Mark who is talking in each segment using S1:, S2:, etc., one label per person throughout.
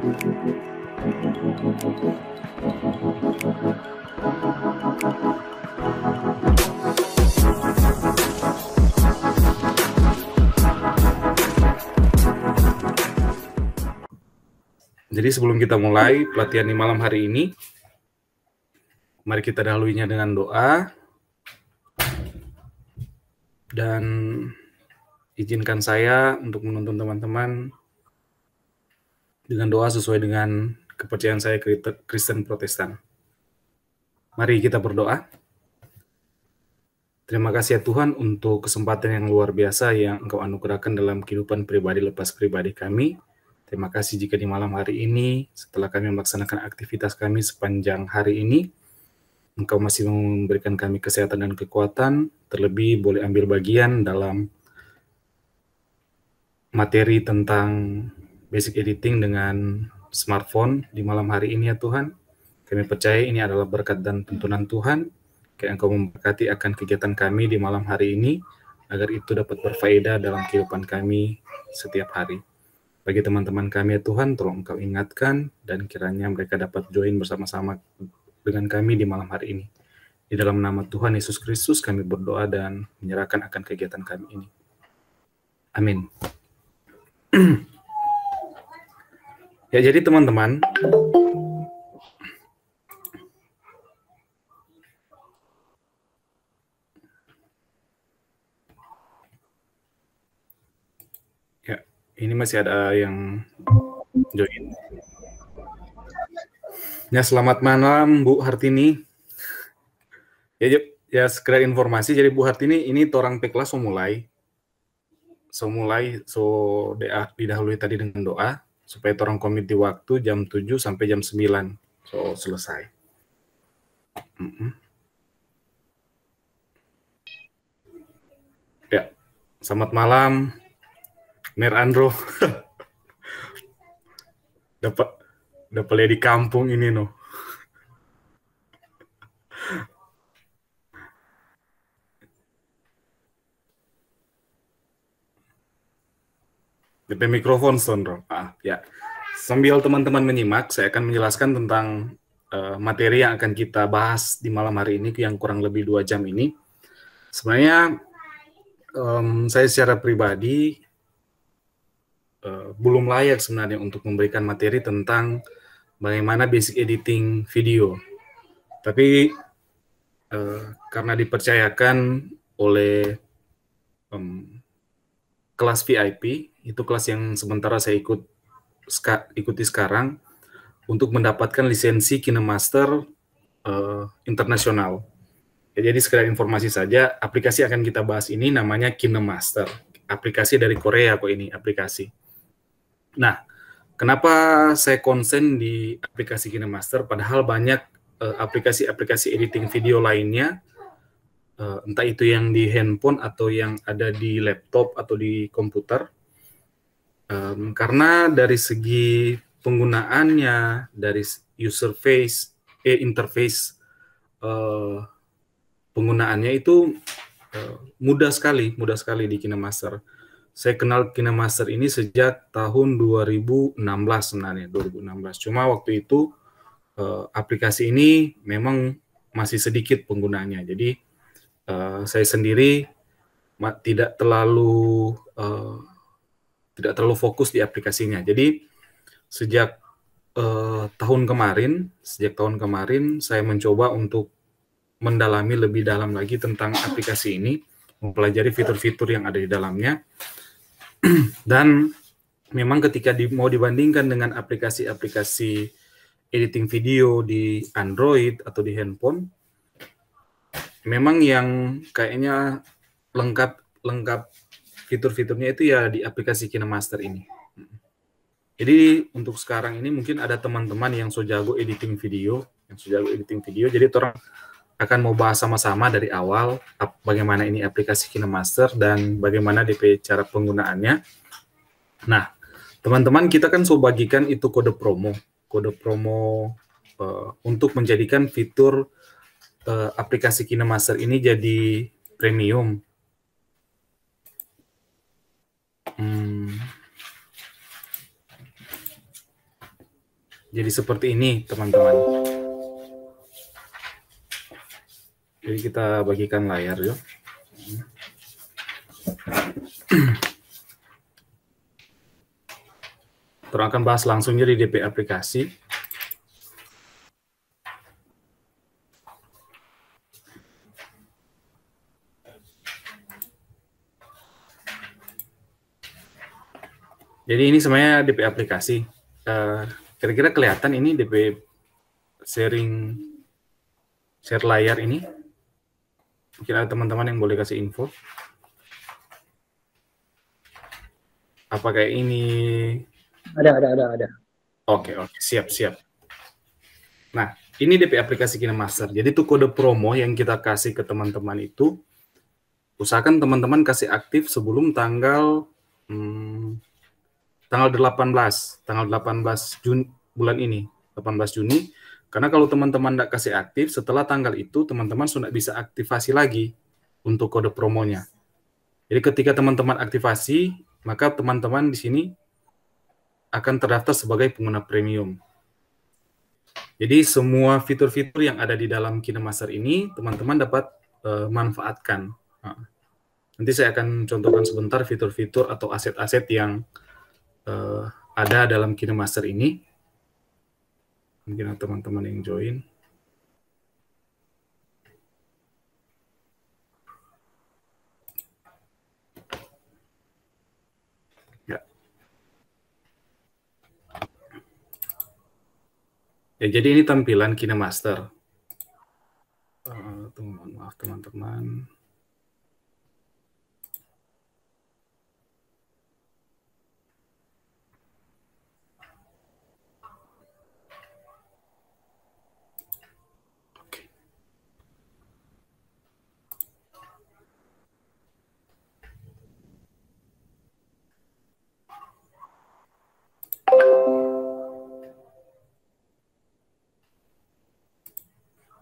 S1: Jadi sebelum kita mulai pelatihan di malam hari ini, mari kita dahuluinya dengan doa. Dan izinkan saya untuk menuntun teman-teman dengan doa sesuai dengan kepercayaan saya Kristen Protestan. Mari kita berdoa. Terima kasih ya Tuhan untuk kesempatan yang luar biasa yang Engkau anugerahkan dalam kehidupan pribadi lepas pribadi kami. Terima kasih jika di malam hari ini, setelah kami melaksanakan aktivitas kami sepanjang hari ini, Engkau masih memberikan kami kesehatan dan kekuatan, terlebih boleh ambil bagian dalam materi tentang basic editing dengan smartphone di malam hari ini ya Tuhan. Kami percaya ini adalah berkat dan tuntunan Tuhan, kayak Engkau memberkati akan kegiatan kami di malam hari ini, agar itu dapat berfaedah dalam kehidupan kami setiap hari. Bagi teman-teman kami ya Tuhan, tolong Engkau ingatkan, dan kiranya mereka dapat join bersama-sama dengan kami di malam hari ini. Di dalam nama Tuhan Yesus Kristus kami berdoa dan menyerahkan akan kegiatan kami ini. Amin. Ya, jadi teman-teman, ya, ini masih ada yang join. Ya, selamat malam Bu Hartini. Ya, sekedar informasi, jadi Bu Hartini ini torang pe kelas so didahului tadi dengan doa supaya torang komit di waktu jam 7 sampai jam 9. So selesai. Ya, selamat malam Mer Andro. dapat lihat di kampung ini no. DP mikrofon Sondro. Ya. Sambil teman-teman menyimak, saya akan menjelaskan tentang materi yang akan kita bahas di malam hari ini yang kurang lebih 2 jam ini. Sebenarnya saya secara pribadi belum layak sebenarnya untuk memberikan materi tentang bagaimana basic editing video. Tapi karena dipercayakan oleh kelas VIP, itu kelas yang sementara saya ikuti sekarang, untuk mendapatkan lisensi KineMaster internasional. Ya, jadi sekedar informasi saja, aplikasi akan kita bahas ini namanya KineMaster. Aplikasi dari Korea kok ini, aplikasi. Nah, kenapa saya konsen di aplikasi KineMaster, padahal banyak aplikasi-aplikasi editing video lainnya, entah itu yang di handphone atau yang ada di laptop atau di komputer, karena dari segi penggunaannya, dari interface penggunaannya itu mudah sekali di KineMaster. Saya kenal KineMaster ini sejak tahun 2016 sebenarnya, 2016. Cuma waktu itu aplikasi ini memang masih sedikit penggunanya. Jadi saya sendiri tidak terlalu fokus di aplikasinya. Jadi sejak tahun kemarin saya mencoba untuk mendalami lebih dalam lagi tentang aplikasi ini, mempelajari fitur-fitur yang ada di dalamnya. Dan memang ketika mau dibandingkan dengan aplikasi-aplikasi editing video di Android atau di handphone, memang yang kayaknya lengkap fitur-fiturnya itu ya di aplikasi KineMaster ini. Jadi untuk sekarang ini mungkin ada teman-teman yang so jago editing video, jadi orang akan mau bahas sama-sama dari awal bagaimana ini aplikasi KineMaster dan bagaimana DP cara penggunaannya. Nah, teman-teman, kita kan so bagikan itu kode promo untuk menjadikan fitur aplikasi KineMaster ini jadi premium. Jadi seperti ini, teman-teman. Jadi kita bagikan layar ya. Terus akan bahas langsung jadi DP aplikasi. Jadi ini sebenarnya DP aplikasi. Kira-kira kelihatan ini DP share layar ini. Mungkin ada teman-teman yang boleh kasih info. Apakah ini?
S2: Ada.
S1: Oke, siap. Nah, ini DP aplikasi KineMaster. Jadi itu kode promo yang kita kasih ke teman-teman itu. Usahakan teman-teman kasih aktif sebelum tanggal 18 Juni bulan ini, 18 Juni. Karena kalau teman-teman tidak kasih aktif, setelah tanggal itu teman-teman sudah bisa aktivasi lagi untuk kode promonya. Jadi ketika teman-teman aktivasi, maka teman-teman di sini akan terdaftar sebagai pengguna premium. Jadi semua fitur-fitur yang ada di dalam KineMaster ini teman-teman dapat manfaatkan. Nanti saya akan contohkan sebentar fitur-fitur atau aset-aset yang ada dalam KineMaster ini. Mungkin ada teman-teman yang join. Ya, jadi ini tampilan KineMaster. Maaf teman-teman. Oke.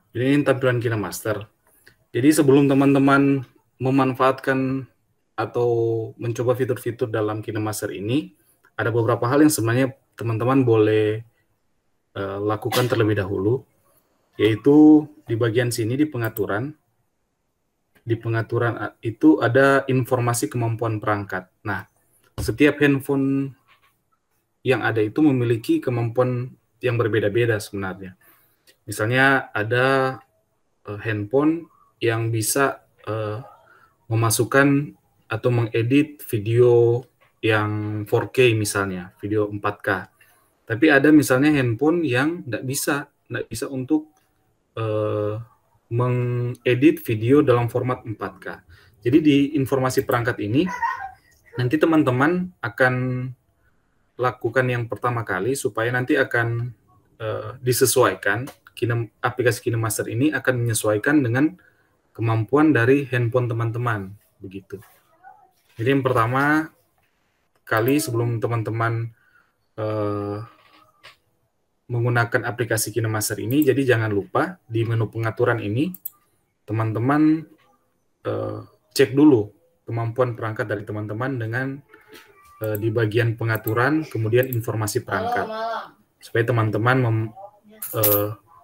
S1: Ini tampilan KineMaster. Jadi sebelum teman-teman memanfaatkan atau mencoba fitur-fitur dalam KineMaster ini, ada beberapa hal yang sebenarnya teman-teman boleh lakukan terlebih dahulu, yaitu di bagian sini di pengaturan. Di pengaturan itu ada informasi kemampuan perangkat. Nah, setiap handphone yang ada itu memiliki kemampuan yang berbeda-beda sebenarnya. Misalnya ada handphone yang bisa memasukkan atau mengedit video yang 4K misalnya, video 4K. Tapi ada misalnya handphone yang tidak bisa untuk mengedit video dalam format 4K. Jadi di informasi perangkat ini nanti teman-teman akan lakukan yang pertama kali supaya nanti akan disesuaikan, aplikasi KineMaster ini akan menyesuaikan dengan kemampuan dari handphone teman-teman, begitu. Jadi yang pertama kali sebelum teman-teman menggunakan aplikasi KineMaster ini, jadi jangan lupa di menu pengaturan ini, teman-teman cek dulu kemampuan perangkat dari teman-teman dengan di bagian pengaturan, kemudian informasi perangkat. Supaya teman-teman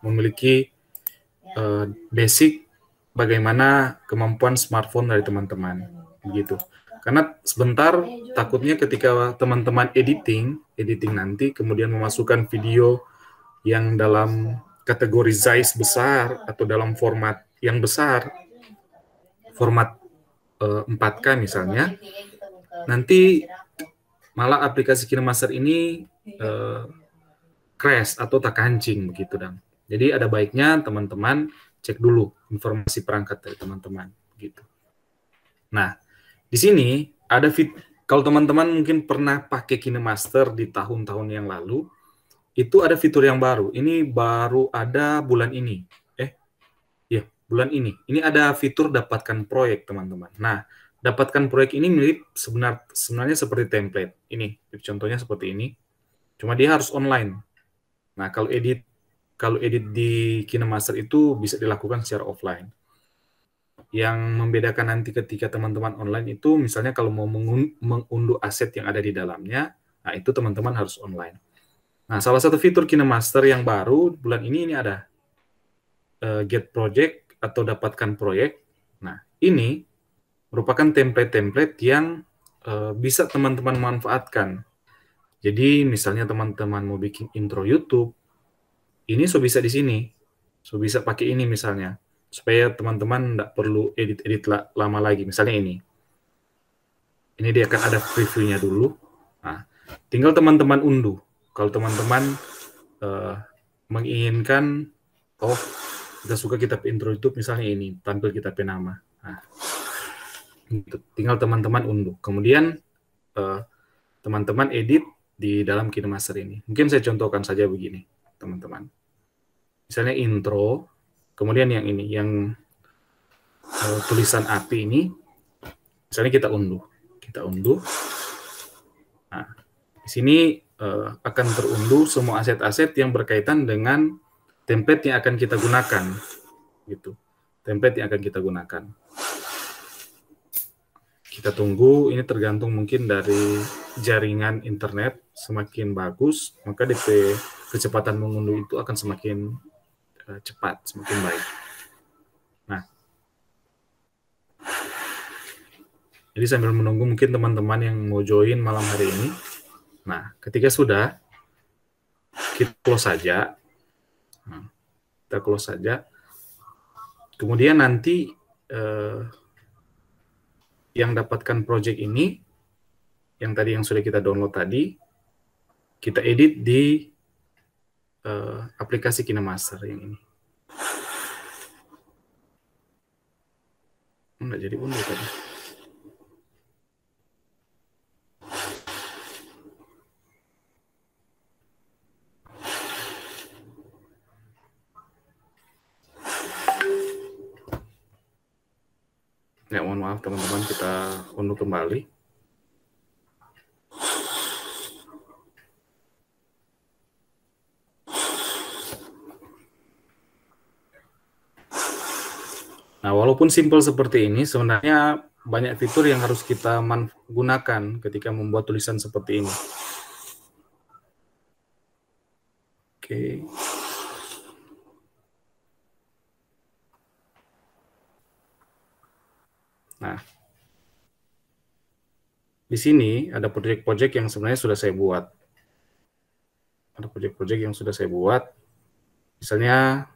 S1: memiliki basic bagaimana kemampuan smartphone dari teman-teman, begitu. Karena sebentar takutnya ketika teman-teman editing nanti kemudian memasukkan video yang dalam kategori size besar atau dalam format yang besar, format 4K misalnya, nanti malah aplikasi KineMaster ini crash atau tak kancing begitu, dan jadi ada baiknya teman-teman cek dulu informasi perangkat dari teman-teman gitu. Nah, di sini ada kalau teman-teman mungkin pernah pakai KineMaster di tahun-tahun yang lalu, itu ada fitur yang baru. Ini baru ada bulan ini. Bulan ini. Ini ada fitur dapatkan proyek, teman-teman. Nah, dapatkan proyek ini mirip sebenarnya seperti template. Ini contohnya seperti ini. Cuma dia harus online. Nah, kalau edit di KineMaster itu bisa dilakukan secara offline. Yang membedakan nanti ketika teman-teman online itu, misalnya kalau mau mengunduh aset yang ada di dalamnya, nah itu teman-teman harus online. Nah, salah satu fitur KineMaster yang baru bulan ini ada Get Project atau dapatkan proyek. Nah, ini merupakan template-template yang bisa teman-teman manfaatkan. Jadi, misalnya teman-teman mau bikin intro YouTube, ini so bisa di sini. So bisa pakai ini misalnya. Supaya teman-teman tidak perlu edit-edit lama lagi. Misalnya ini. Ini dia akan ada previewnya dulu. Nah, tinggal teman-teman unduh. Kalau teman-teman menginginkan, oh kita suka kita intro YouTube misalnya ini, tampil kita nama. Nah, tinggal teman-teman unduh. Kemudian teman-teman edit di dalam KineMaster ini. Mungkin saya contohkan saja begini, teman-teman. Misalnya intro, kemudian yang ini, yang tulisan API ini, misalnya kita unduh. Kita unduh. Nah, di sini akan terunduh semua aset-aset yang berkaitan dengan template yang akan kita gunakan, gitu. Template yang akan kita gunakan. Kita tunggu, ini tergantung mungkin dari jaringan internet, semakin bagus, maka DP kecepatan mengunduh itu akan semakin cepat, semakin baik. Nah, jadi sambil menunggu mungkin teman-teman yang mau join malam hari ini. Nah, ketika sudah, kita close saja. Nah, kita close saja. Kemudian nanti yang dapatkan project ini, yang tadi yang sudah kita download tadi, kita edit di aplikasi KineMaster yang ini. Enggak jadi unduh tadi. Ya, mohon maaf teman-teman, kita unduh kembali. Nah, walaupun simpel seperti ini, sebenarnya banyak fitur yang harus kita gunakan ketika membuat tulisan seperti ini. Oke. Nah, di sini ada project-project yang sebenarnya sudah saya buat. Ada project-project yang sudah saya buat. Misalnya,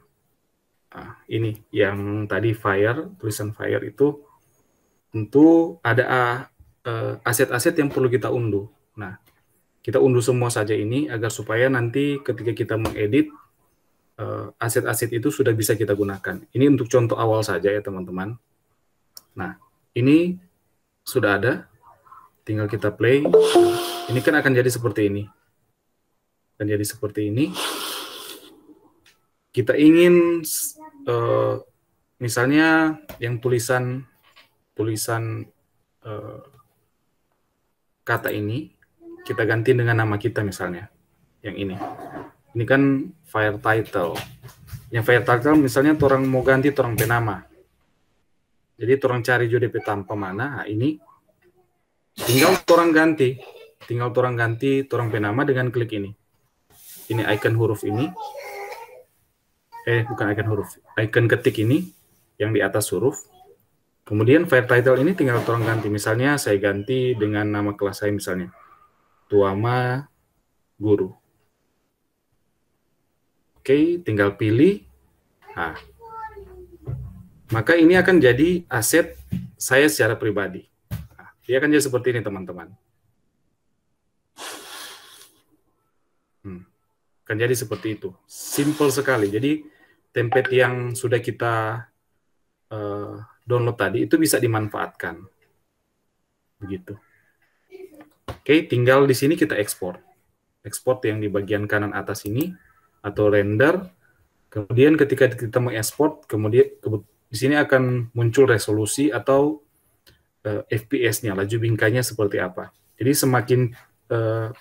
S1: ini yang tadi fire, tulisan fire itu tentu ada aset-aset yang perlu kita unduh. Nah, kita unduh semua saja ini agar supaya nanti ketika kita mengedit, aset-aset itu sudah bisa kita gunakan. Ini untuk contoh awal saja ya teman-teman. Nah, ini sudah ada, tinggal kita play. Ini kan akan jadi seperti ini. Akan jadi seperti ini. Kita ingin misalnya yang tulisan kata ini kita ganti dengan nama kita misalnya. Yang ini. Ini kan file title. Yang file title misalnya orang mau ganti orang penama. Jadi orang cari DP tanpa mana, nah ini tinggal orang ganti. Tinggal orang ganti orang penama dengan klik ini. Ini icon huruf ini. Bukan icon huruf. Icon ketik ini yang di atas huruf. Kemudian file title ini tinggal orang ganti. Misalnya saya ganti dengan nama kelas saya misalnya. Tuama Guru. Oke, tinggal pilih. Nah, maka ini akan jadi aset saya secara pribadi. Nah, dia akan jadi seperti ini, teman-teman. Akan jadi seperti itu. Simple sekali. Jadi, template yang sudah kita download tadi, itu bisa dimanfaatkan. Begitu. Oke, tinggal di sini kita ekspor. Ekspor yang di bagian kanan atas ini, atau render. Kemudian ketika kita mengekspor, kemudian di sini akan muncul resolusi atau FPS-nya, laju bingkainya seperti apa. Jadi semakin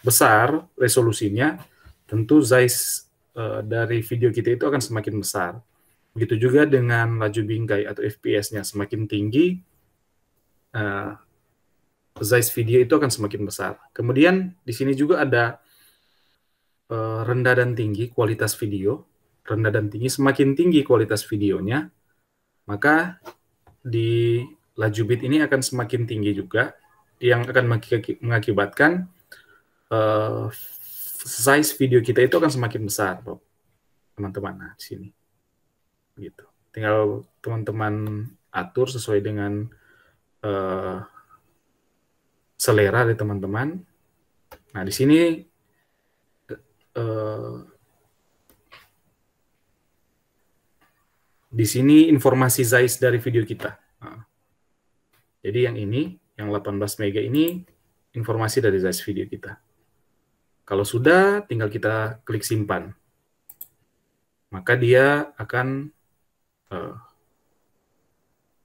S1: besar resolusinya, tentu size dari video kita itu akan semakin besar. Begitu juga dengan laju bingkai atau FPS-nya, semakin tinggi, size video itu akan semakin besar. Kemudian di sini juga ada rendah dan tinggi kualitas video, rendah dan tinggi, semakin tinggi kualitas videonya, maka di laju bit ini akan semakin tinggi juga, yang akan mengakibatkan size video kita itu akan semakin besar, teman-teman. Nah, di sini, gitu. Tinggal teman-teman atur sesuai dengan selera dari teman-teman. Nah, di sini informasi size dari video kita. Nah, jadi yang ini, yang 18 mega ini, informasi dari size video kita. Kalau sudah, tinggal kita klik simpan. Maka dia akan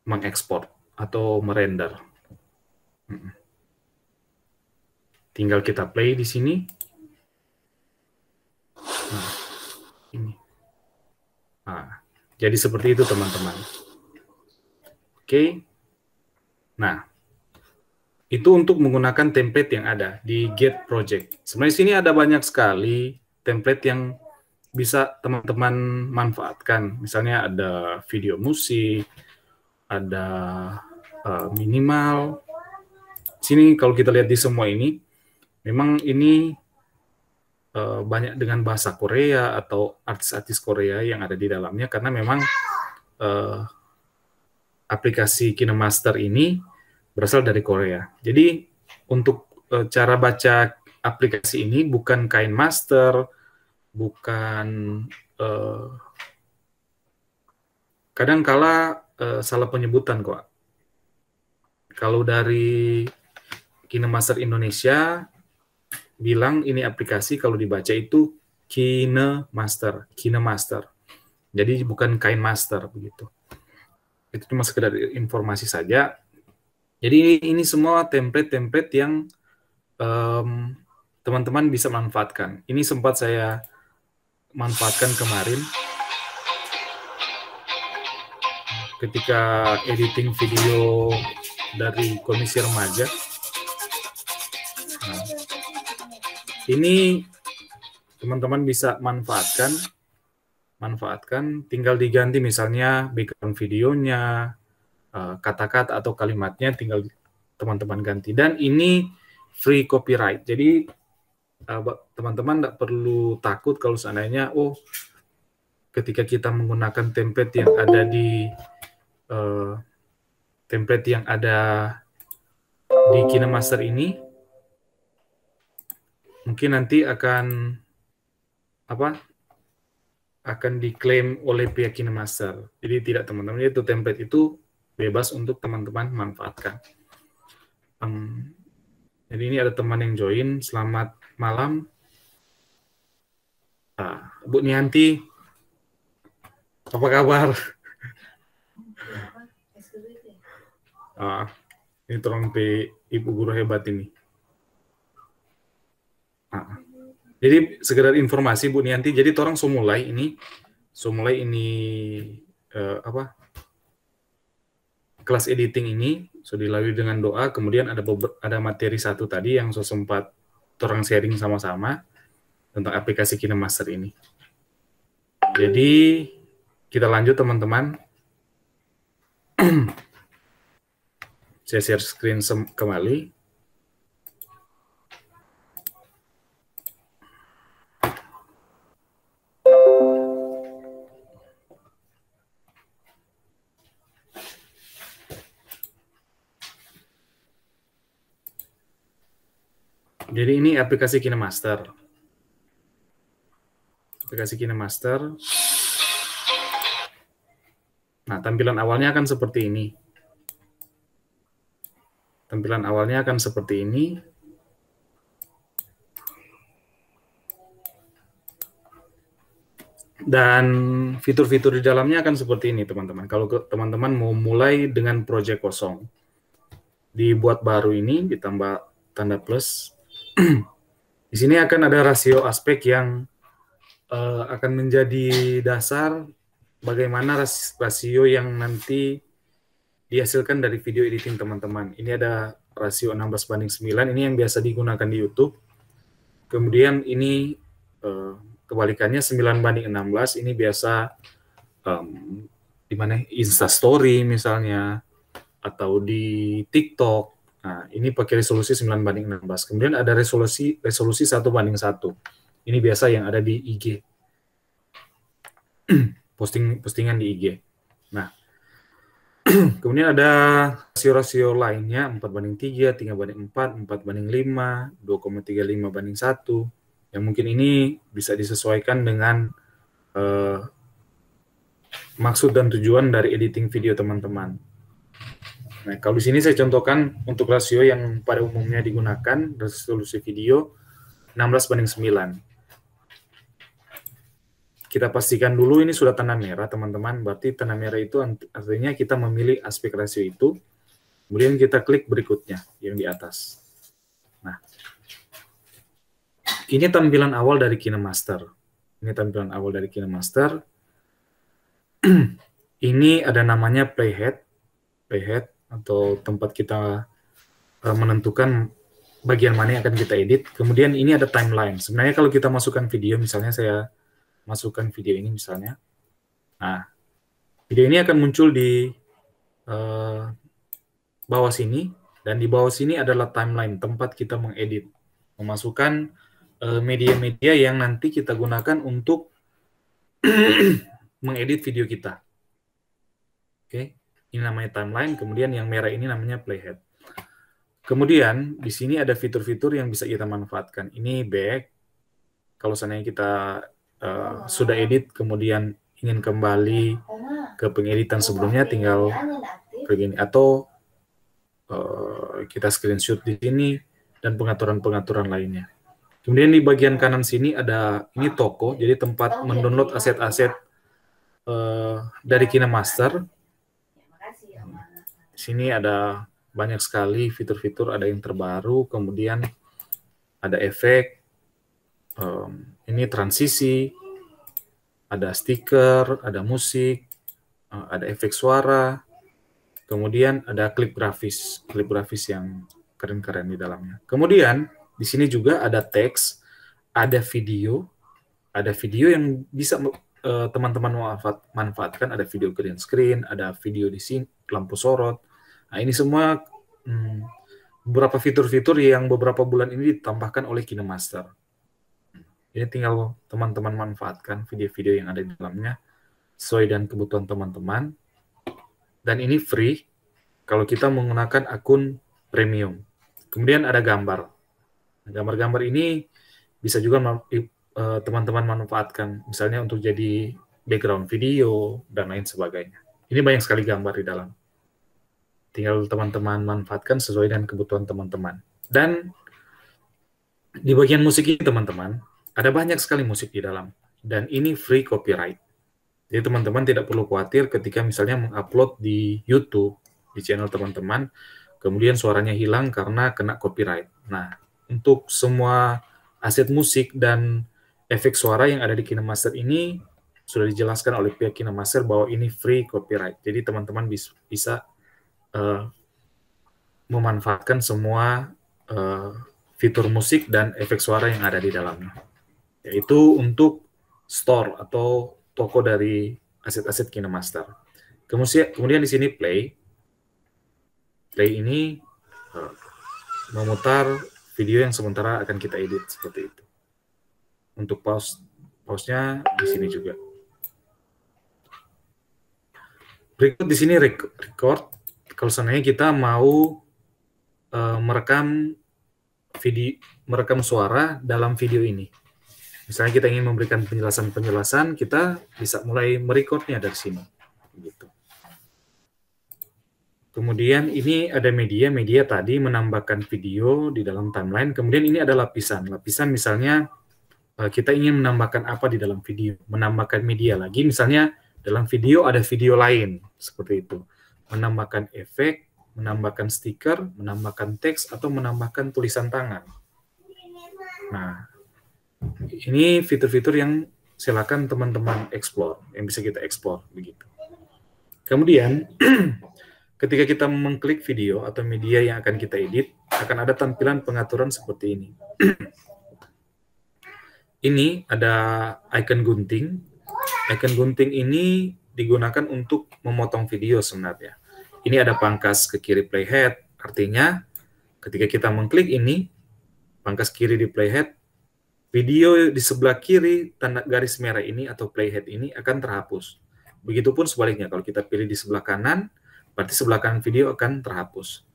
S1: mengekspor atau merender. Tinggal kita play di sini. Nah, ini. Nah, jadi seperti itu, teman-teman. Oke. Nah, itu untuk menggunakan template yang ada di Get Project. Sebenarnya sini ada banyak sekali template yang bisa teman-teman manfaatkan. Misalnya ada video musik, ada minimal. Sini kalau kita lihat di semua ini, memang ini banyak dengan bahasa Korea atau artis-artis Korea yang ada di dalamnya, karena memang aplikasi KineMaster ini berasal dari Korea. Jadi untuk cara baca aplikasi ini bukan KineMaster, bukan kadang-kala salah penyebutan kok. Kalau dari KineMaster Indonesia bilang ini aplikasi kalau dibaca itu KineMaster. Jadi bukan KineMaster begitu. Itu cuma sekedar informasi saja. Jadi ini semua template-template yang teman-teman bisa manfaatkan. Ini sempat saya manfaatkan kemarin ketika editing video dari Komisi Remaja. Nah, ini teman-teman bisa manfaatkan, tinggal diganti misalnya background videonya, kata-kata atau kalimatnya tinggal teman-teman ganti. Dan ini free copyright. Jadi teman-teman tidak perlu takut kalau seandainya ketika kita menggunakan template yang ada di KineMaster ini, mungkin nanti akan diklaim oleh pihak KineMaster. Jadi tidak, teman-teman, itu template itu bebas untuk teman-teman manfaatkan. Jadi ini ada teman yang join. Selamat malam, Bu Nianti, apa kabar? Ini tolong Ibu guru hebat ini. Jadi sekedar informasi Bu Nianti, jadi orang mulai ini kelas editing ini sudah dilalui dengan doa, kemudian ada materi satu tadi yang sempat orang sharing sama-sama tentang aplikasi KineMaster ini. Jadi kita lanjut, teman-teman. Saya share screen kembali. Jadi ini aplikasi KineMaster. Nah, tampilan awalnya akan seperti ini. Dan fitur-fitur di dalamnya akan seperti ini, teman-teman. Kalau teman-teman mau mulai dengan project kosong, dibuat baru ini, ditambah tanda plus. Di sini akan ada rasio aspek yang akan menjadi dasar bagaimana rasio yang nanti dihasilkan dari video editing teman-teman. Ini ada rasio 16:9, ini yang biasa digunakan di YouTube. Kemudian ini kebalikannya 9:16 ini biasa di mana Instastory misalnya, atau di TikTok. Nah, ini pakai resolusi 9:16. Kemudian ada resolusi 1:1. Ini biasa yang ada di IG. Postingan di IG. Nah, kemudian ada rasio-rasio lainnya 4:3, 3:4, 4:5, 2,35:1. Yang mungkin ini bisa disesuaikan dengan maksud dan tujuan dari editing video teman-teman. Nah, kalau di sini saya contohkan untuk rasio yang pada umumnya digunakan resolusi video 16:9. Kita pastikan dulu ini sudah tanda merah, teman-teman. Berarti tanda merah itu artinya kita memilih aspek rasio itu. Kemudian kita klik berikutnya yang di atas. Nah, ini tampilan awal dari KineMaster. Ini tampilan awal dari KineMaster. Ini ada namanya playhead atau tempat kita menentukan bagian mana yang akan kita edit. Kemudian ini ada timeline. Sebenarnya kalau kita masukkan video, misalnya saya masukkan video ini misalnya. Nah, video ini akan muncul di bawah sini, dan di bawah sini adalah timeline, tempat kita mengedit, memasukkan media-media yang nanti kita gunakan untuk mengedit video kita. Oke, ini namanya timeline, kemudian yang merah ini namanya playhead. Kemudian di sini ada fitur-fitur yang bisa kita manfaatkan. Ini back, kalau seandainya kita sudah edit, kemudian ingin kembali ke pengeditan sebelumnya, tinggal begini, atau kita screenshot di sini, dan pengaturan-pengaturan lainnya. Kemudian di bagian kanan sini ada ini toko, jadi tempat mendownload aset-aset dari KineMaster. Di sini ada banyak sekali fitur-fitur, ada yang terbaru, kemudian ada efek, ini transisi, ada stiker, ada musik, ada efek suara, kemudian ada klip grafis yang keren-keren di dalamnya. Kemudian di sini juga ada teks, ada video yang bisa teman-teman manfaatkan, ada video green screen, ada video di sini, lampu sorot. Nah, ini semua beberapa fitur-fitur yang beberapa bulan ini ditambahkan oleh KineMaster. Ini tinggal teman-teman manfaatkan video-video yang ada di dalamnya sesuai dengan kebutuhan teman-teman. Dan ini free kalau kita menggunakan akun premium. Kemudian ada gambar. Gambar-gambar ini bisa juga teman-teman manfaatkan, misalnya untuk jadi background video dan lain sebagainya. Ini banyak sekali gambar di dalam. Tinggal teman-teman manfaatkan sesuai dengan kebutuhan teman-teman. Dan di bagian musik ini, teman-teman, ada banyak sekali musik di dalam. Dan ini free copyright. Jadi teman-teman tidak perlu khawatir ketika misalnya mengupload di YouTube, di channel teman-teman, kemudian suaranya hilang karena kena copyright. Nah, untuk semua aset musik dan efek suara yang ada di KineMaster ini sudah dijelaskan oleh pihak KineMaster bahwa ini free copyright. Jadi teman-teman bisa memanfaatkan semua fitur musik dan efek suara yang ada di dalamnya. Yaitu untuk store atau toko dari aset-aset KineMaster. Kemudian di sini play ini memutar video yang sementara akan kita edit seperti itu. Untuk pause-nya di sini juga. Berikut di sini record. Kalau seandainya kita mau merekam suara dalam video ini. Misalnya kita ingin memberikan penjelasan-penjelasan, kita bisa mulai merecordnya dari sini. Gitu. Kemudian ini ada media tadi menambahkan video di dalam timeline. Kemudian ini ada lapisan. Lapisan misalnya kita ingin menambahkan apa di dalam video. Menambahkan media lagi, misalnya dalam video ada video lain. Seperti itu. Menambahkan efek, menambahkan stiker, menambahkan teks, atau menambahkan tulisan tangan. Nah, ini fitur-fitur yang silakan teman-teman explore, yang bisa kita explore begitu. Kemudian ketika kita mengklik video atau media yang akan kita edit, akan ada tampilan pengaturan seperti ini. ini ada icon gunting. Icon gunting ini digunakan untuk memotong video sebenarnya. Ini ada pangkas ke kiri playhead, artinya ketika kita mengklik ini, pangkas kiri di playhead, video di sebelah kiri tanda garis merah ini atau playhead ini akan terhapus. Begitupun sebaliknya, kalau kita pilih di sebelah kanan, berarti sebelah kanan video akan terhapus.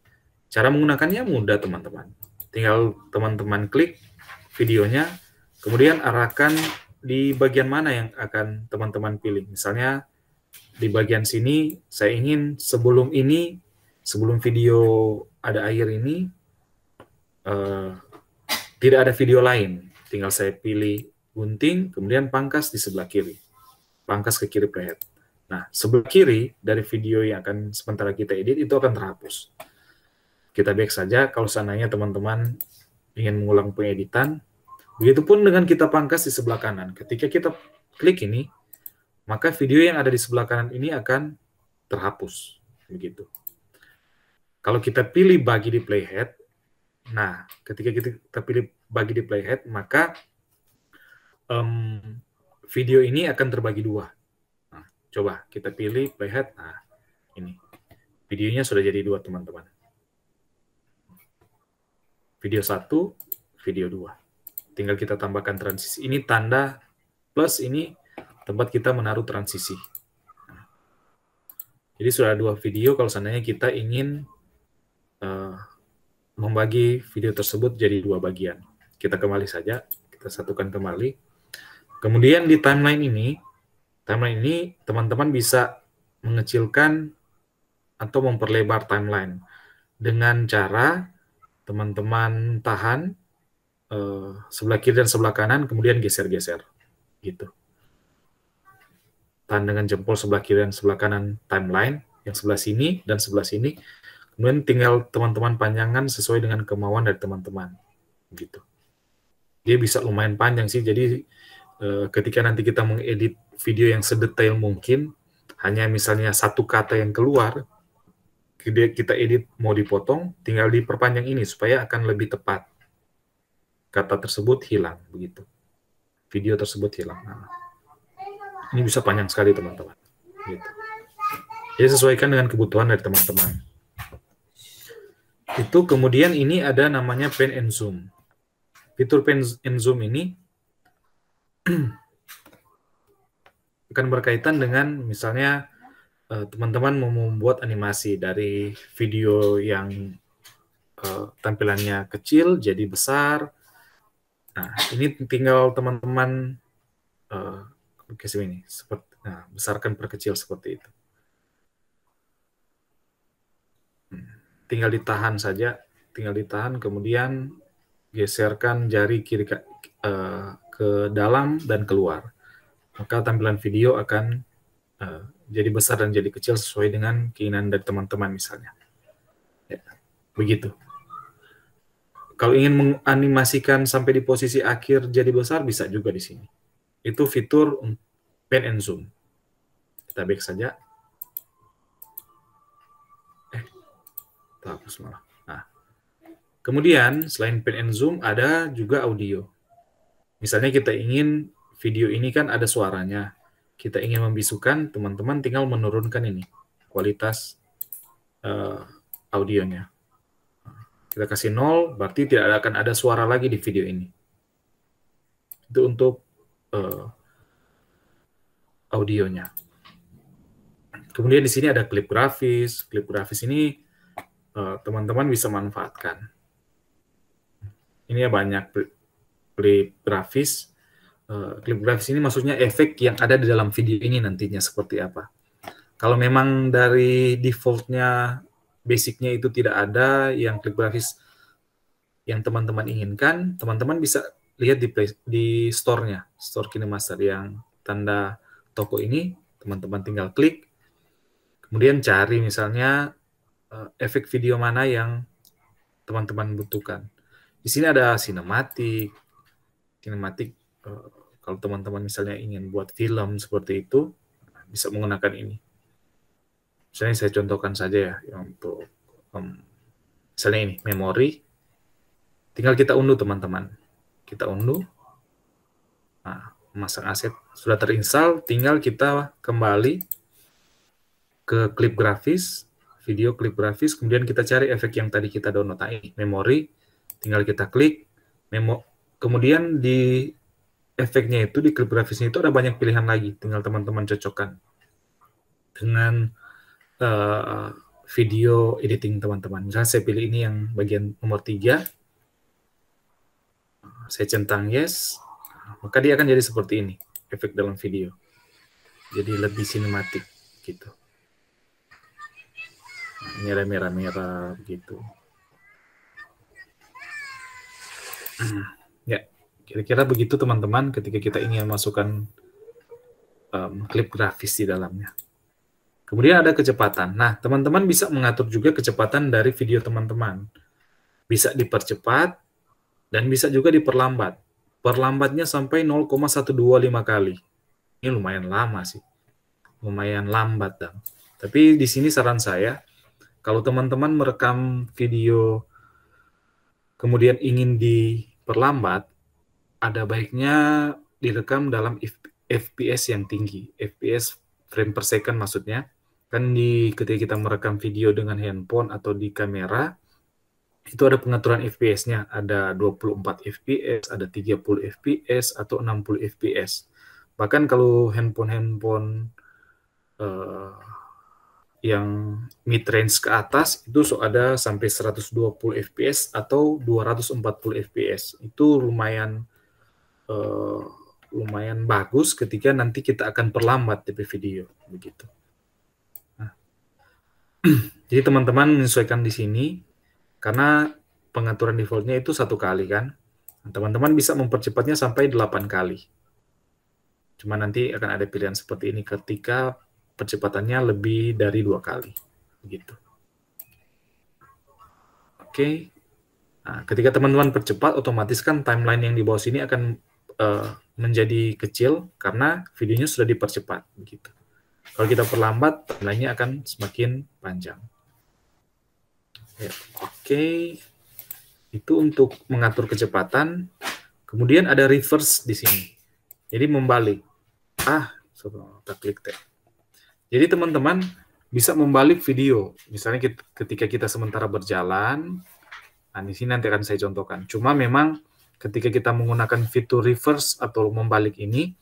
S1: Cara menggunakannya mudah, teman-teman. Tinggal teman-teman klik videonya, kemudian arahkan di bagian mana yang akan teman-teman pilih. Misalnya di bagian sini, saya ingin sebelum video ada air ini, tidak ada video lain. Tinggal saya pilih gunting, kemudian pangkas di sebelah kiri. Pangkas ke kiri playhead. Nah, sebelah kiri dari video yang akan sementara kita edit itu akan terhapus. Kita back saja kalau seandainya teman-teman ingin mengulang pengeditan. Begitupun dengan kita pangkas di sebelah kanan. Ketika kita klik ini, maka video yang ada di sebelah kanan ini akan terhapus. Begitu. Kalau kita pilih bagi di playhead, nah ketika kita pilih bagi di playhead, maka video ini akan terbagi dua. Nah, coba kita pilih playhead. Nah, ini. Videonya sudah jadi dua, teman-teman. Video 1, video 2. Tinggal kita tambahkan transisi. Ini tanda plus, ini tempat kita menaruh transisi. Jadi sudah ada dua video kalau seandainya kita ingin membagi video tersebut jadi dua bagian. Kita kembali saja, kita satukan kembali. Kemudian di timeline ini teman-teman bisa mengecilkan atau memperlebar timeline dengan cara teman-teman tahan sebelah kiri dan sebelah kanan, kemudian geser-geser, gitu. Tahan dengan jempol sebelah kiri dan sebelah kanan timeline, yang sebelah sini dan sebelah sini, kemudian tinggal teman-teman panjangkan sesuai dengan kemauan dari teman-teman, gitu. Dia bisa lumayan panjang sih, jadi ketika nanti kita mengedit video yang sedetail mungkin, hanya misalnya satu kata yang keluar, kita edit mau dipotong, tinggal diperpanjang ini supaya akan lebih tepat. Kata tersebut hilang, begitu. Video tersebut hilang. Nah, ini bisa panjang sekali, teman-teman. Gitu. Jadi sesuaikan dengan kebutuhan dari teman-teman. Itu kemudian ini ada namanya pan and zoom. Fitur pan and zoom ini akan berkaitan dengan misalnya teman-teman mau membuat animasi dari video yang tampilannya kecil jadi besar. Nah, ini tinggal teman-teman ini seperti, besarkan perkecil seperti itu. Tinggal ditahan saja, tinggal ditahan, kemudian geserkan jari kiri ke dalam dan keluar. Maka tampilan video akan jadi besar dan jadi kecil sesuai dengan keinginan dari teman-teman misalnya. Ya, begitu. Kalau ingin menganimasikan sampai di posisi akhir jadi besar, bisa juga di sini. Itu fitur pan and zoom. Kita back saja. Kita hapus malah. Nah, kemudian selain pan and zoom ada juga audio. Misalnya kita ingin video ini kan ada suaranya. Kita ingin membisukan, teman-teman tinggal menurunkan ini, kualitas audionya. Kita kasih 0, berarti tidak akan ada suara lagi di video ini. Itu untuk audionya. Kemudian di sini ada klip grafis. Klip grafis ini teman-teman bisa manfaatkan. Ini ya banyak klip grafis. Klip grafis ini maksudnya efek yang ada di dalam video ini nantinya seperti apa. Kalau memang dari defaultnya, basicnya itu tidak ada yang klip grafis yang teman-teman inginkan, teman-teman bisa lihat di store-nya, store KineMaster yang tanda toko ini, teman-teman tinggal klik, kemudian cari misalnya efek video mana yang teman-teman butuhkan. Di sini ada sinematik, kalau teman-teman misalnya ingin buat film seperti itu, bisa menggunakan ini. Misalnya saya contohkan saja ya, untuk misalnya ini, memori. Tinggal kita unduh, teman-teman. Kita unduh. memasang aset sudah terinstall, tinggal kita kembali ke klip grafis, video klip grafis, kemudian kita cari efek yang tadi kita download tadi, memori, tinggal kita klik, kemudian di efeknya itu, di klip grafisnya itu ada banyak pilihan lagi, tinggal teman-teman cocokkan dengan video editing teman-teman. Misalnya saya pilih ini yang bagian nomor 3, saya centang yes, maka dia akan jadi seperti ini, efek dalam video. Jadi lebih sinematik gitu. Ini ada merah-merah gitu. Ya, kira-kira begitu teman-teman ketika kita ingin masukkan klip grafis di dalamnya. Kemudian ada kecepatan. Nah, teman-teman bisa mengatur juga kecepatan dari video teman-teman. Bisa dipercepat dan bisa juga diperlambat. Perlambatnya sampai 0,125 kali. Ini lumayan lama sih. Lumayan lambat, dan. Tapi di sini saran saya, kalau teman-teman merekam video kemudian ingin diperlambat, ada baiknya direkam dalam FPS yang tinggi. FPS frame per second maksudnya. Kan ketika kita merekam video dengan handphone atau di kamera, itu ada pengaturan FPS-nya. Ada 24 FPS, ada 30 FPS, atau 60 FPS. Bahkan kalau handphone yang mid-range ke atas, itu ada sampai 120 FPS atau 240 FPS. Itu lumayan bagus ketika nanti kita akan perlambat DP video. Begitu. Jadi teman-teman menyesuaikan di sini, karena pengaturan defaultnya itu 1 kali kan. Teman-teman bisa mempercepatnya sampai 8 kali. Cuma nanti akan ada pilihan seperti ini ketika percepatannya lebih dari 2 kali. Begitu. Oke. Nah, ketika teman-teman percepat, otomatis kan timeline yang di bawah sini akan menjadi kecil karena videonya sudah dipercepat. Begitu. Kalau kita perlambat, timeline-nya akan semakin panjang. Ya, oke. Itu untuk mengatur kecepatan. Kemudian ada reverse di sini. Jadi membalik. Kita klik tab. Jadi teman-teman bisa membalik video. Misalnya ketika kita sementara berjalan, nah di sini nanti akan saya contohkan. Cuma memang ketika kita menggunakan fitur reverse atau membalik ini,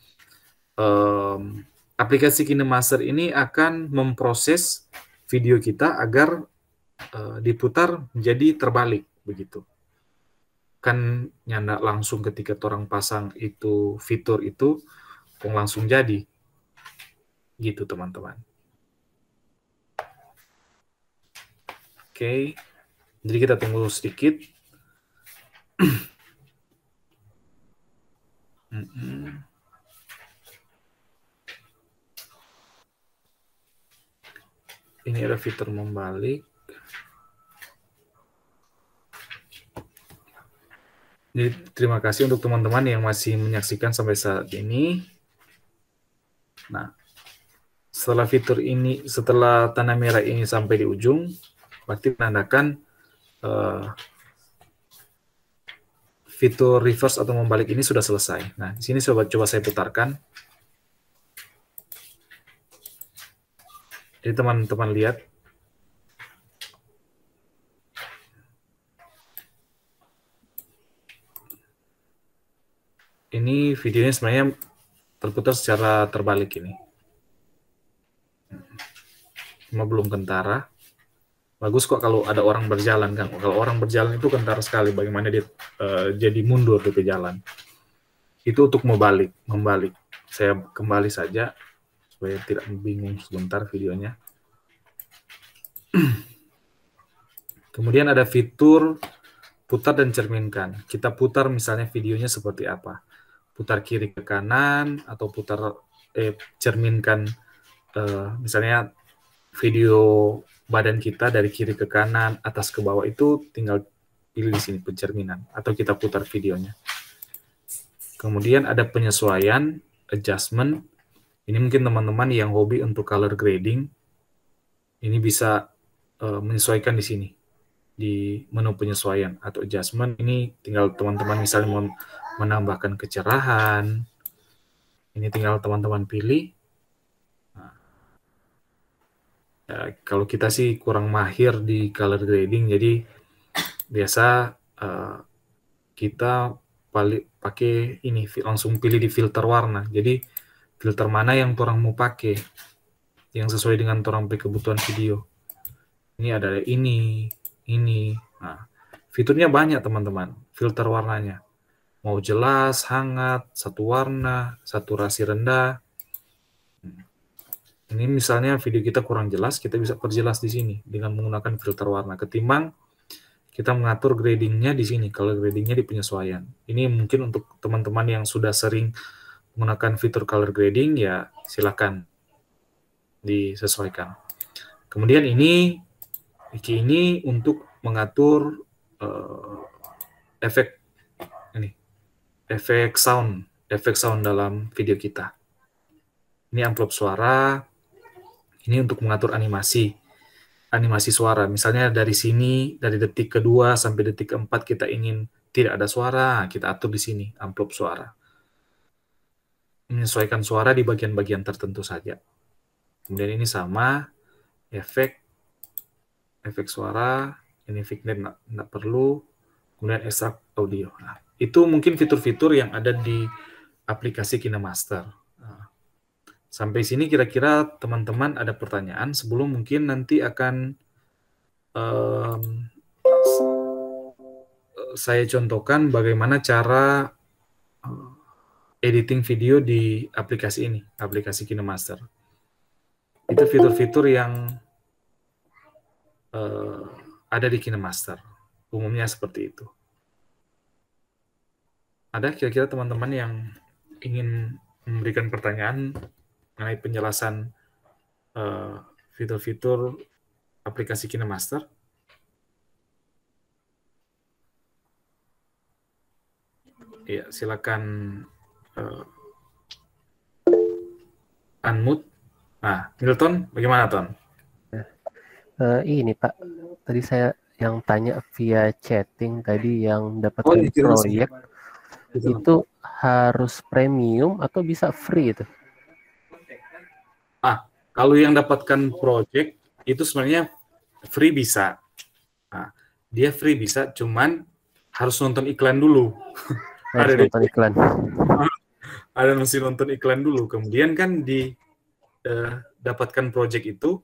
S1: aplikasi KineMaster ini akan memproses video kita agar diputar menjadi terbalik begitu. Kan nyanda langsung ketika orang pasang itu fitur itu langsung jadi. Gitu teman-teman. Oke. Jadi kita tunggu sedikit. Ini ada fitur membalik. Jadi terima kasih untuk teman-teman yang masih menyaksikan sampai saat ini. Nah, setelah fitur ini, setelah tanda merah ini sampai di ujung, berarti menandakan fitur reverse atau membalik ini sudah selesai. Nah, di sini coba saya putarkan. Jadi teman-teman lihat. Ini videonya sebenarnya terputar secara terbalik ini. Cuma belum kentara. Bagus kok kalau ada orang berjalan kan. Kalau orang berjalan itu kentara sekali. Bagaimana dia jadi mundur ke jalan. Itu untuk membalik. Saya kembali saja supaya tidak bingung sebentar videonya. Kemudian ada fitur putar dan cerminkan. Kita putar misalnya videonya seperti apa. Putar kiri ke kanan atau putar cerminkan misalnya video badan kita dari kiri ke kanan, atas ke bawah, itu tinggal pilih di sini pencerminan atau kita putar videonya. Kemudian ada penyesuaian, adjustment. Ini mungkin teman-teman yang hobi untuk color grading, ini bisa menyesuaikan di sini di menu penyesuaian atau adjustment. Ini tinggal teman-teman misalnya mau menambahkan kecerahan Ini tinggal teman-teman pilih. Nah, ya, kalau kita sih kurang mahir di color grading, jadi biasa kita pakai ini langsung pilih di filter warna. Jadi filter mana yang orang mau pakai, yang sesuai dengan orang kebutuhan video. Ini ada ini. Nah, fiturnya banyak teman-teman, filter warnanya. Mau jelas, hangat, satu warna, saturasi rendah. Ini misalnya video kita kurang jelas, kita bisa perjelas di sini dengan menggunakan filter warna. Ketimbang kita mengatur gradingnya di sini, kalau gradingnya di penyesuaian. Ini mungkin untuk teman-teman yang sudah sering menggunakan fitur color grading, ya silakan disesuaikan. Kemudian ini untuk mengatur efek sound dalam video kita. Ini amplop suara. Ini untuk mengatur animasi suara. Misalnya dari sini, dari detik kedua sampai detik keempat kita ingin tidak ada suara, kita atur di sini, amplop suara. Menyesuaikan suara di bagian-bagian tertentu saja. Kemudian ini sama, efek suara, ini vignette nggak perlu, kemudian ekstrak audio. Nah, itu mungkin fitur-fitur yang ada di aplikasi KineMaster. Sampai sini kira-kira teman-teman ada pertanyaan sebelum mungkin nanti akan saya contohkan bagaimana cara editing video di aplikasi ini, aplikasi KineMaster. Itu fitur-fitur yang ada di KineMaster. Umumnya seperti itu. Ada kira-kira teman-teman yang ingin memberikan pertanyaan mengenai penjelasan fitur-fitur aplikasi KineMaster? Ya, silakan unmute. Nah, Milton, bagaimana, Ton?
S3: Ini Pak, tadi saya yang tanya via chatting tadi yang dapatkan proyek itu harus premium atau bisa free itu?
S1: Kalau yang dapatkan project itu sebenarnya free bisa. Nah, dia free bisa, cuman harus nonton iklan dulu.
S3: Harus nonton iklan.
S1: Ada mesti nonton iklan dulu. Kemudian kan dapatkan project itu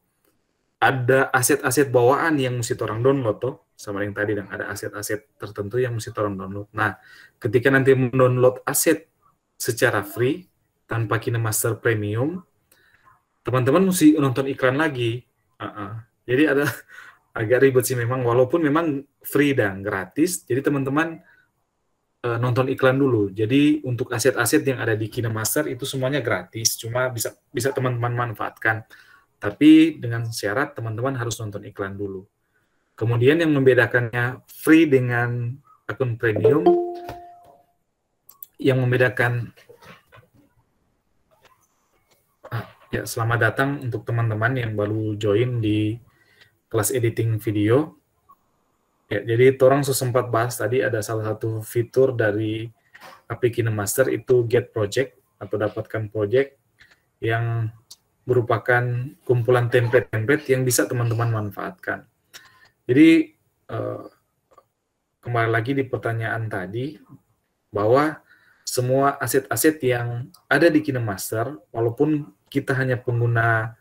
S1: ada aset-aset bawaan yang mesti orang download toh, sama yang tadi dan ada aset-aset tertentu yang mesti orang download. Nah, ketika nanti mendownload aset secara free tanpa KineMaster Premium, teman-teman mesti nonton iklan lagi. Jadi ada agak ribet sih memang, walaupun memang free dan gratis. Jadi teman-teman nonton iklan dulu. Jadi untuk aset-aset yang ada di KineMaster itu semuanya gratis, cuma bisa teman-teman manfaatkan. Tapi dengan syarat teman-teman harus nonton iklan dulu. Kemudian yang membedakannya free dengan akun premium, yang membedakan ya, selamat datang untuk teman-teman yang baru join di kelas editing video. Ya, jadi orang sempat bahas tadi ada salah satu fitur dari aplikasi KineMaster itu get project atau dapatkan project yang merupakan kumpulan template-template yang bisa teman-teman manfaatkan. Jadi kembali lagi di pertanyaan tadi bahwa semua aset-aset yang ada di KineMaster, walaupun kita hanya pengguna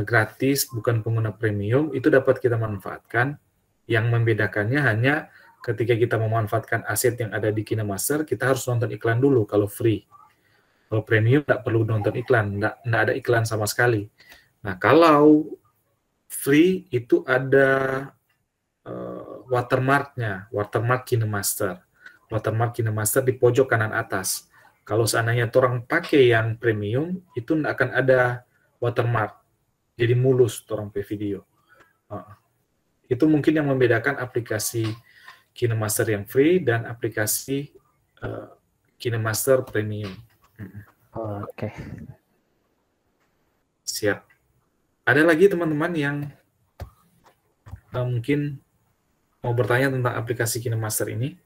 S1: gratis, bukan pengguna premium, itu dapat kita manfaatkan. Yang membedakannya hanya ketika kita memanfaatkan aset yang ada di KineMaster, kita harus nonton iklan dulu kalau free. Kalau premium tidak perlu nonton iklan, tidak ada iklan sama sekali. Nah, kalau free itu ada watermark-nya, watermark KineMaster. Watermark KineMaster di pojok kanan atas. Kalau seandainya orang pakai yang premium, itu tidak akan ada watermark. Jadi mulus orang pakai video. Itu mungkin yang membedakan aplikasi KineMaster yang free dan aplikasi KineMaster Premium.
S3: Oke.
S1: Siap. Ada lagi teman-teman yang mungkin mau bertanya tentang aplikasi KineMaster ini?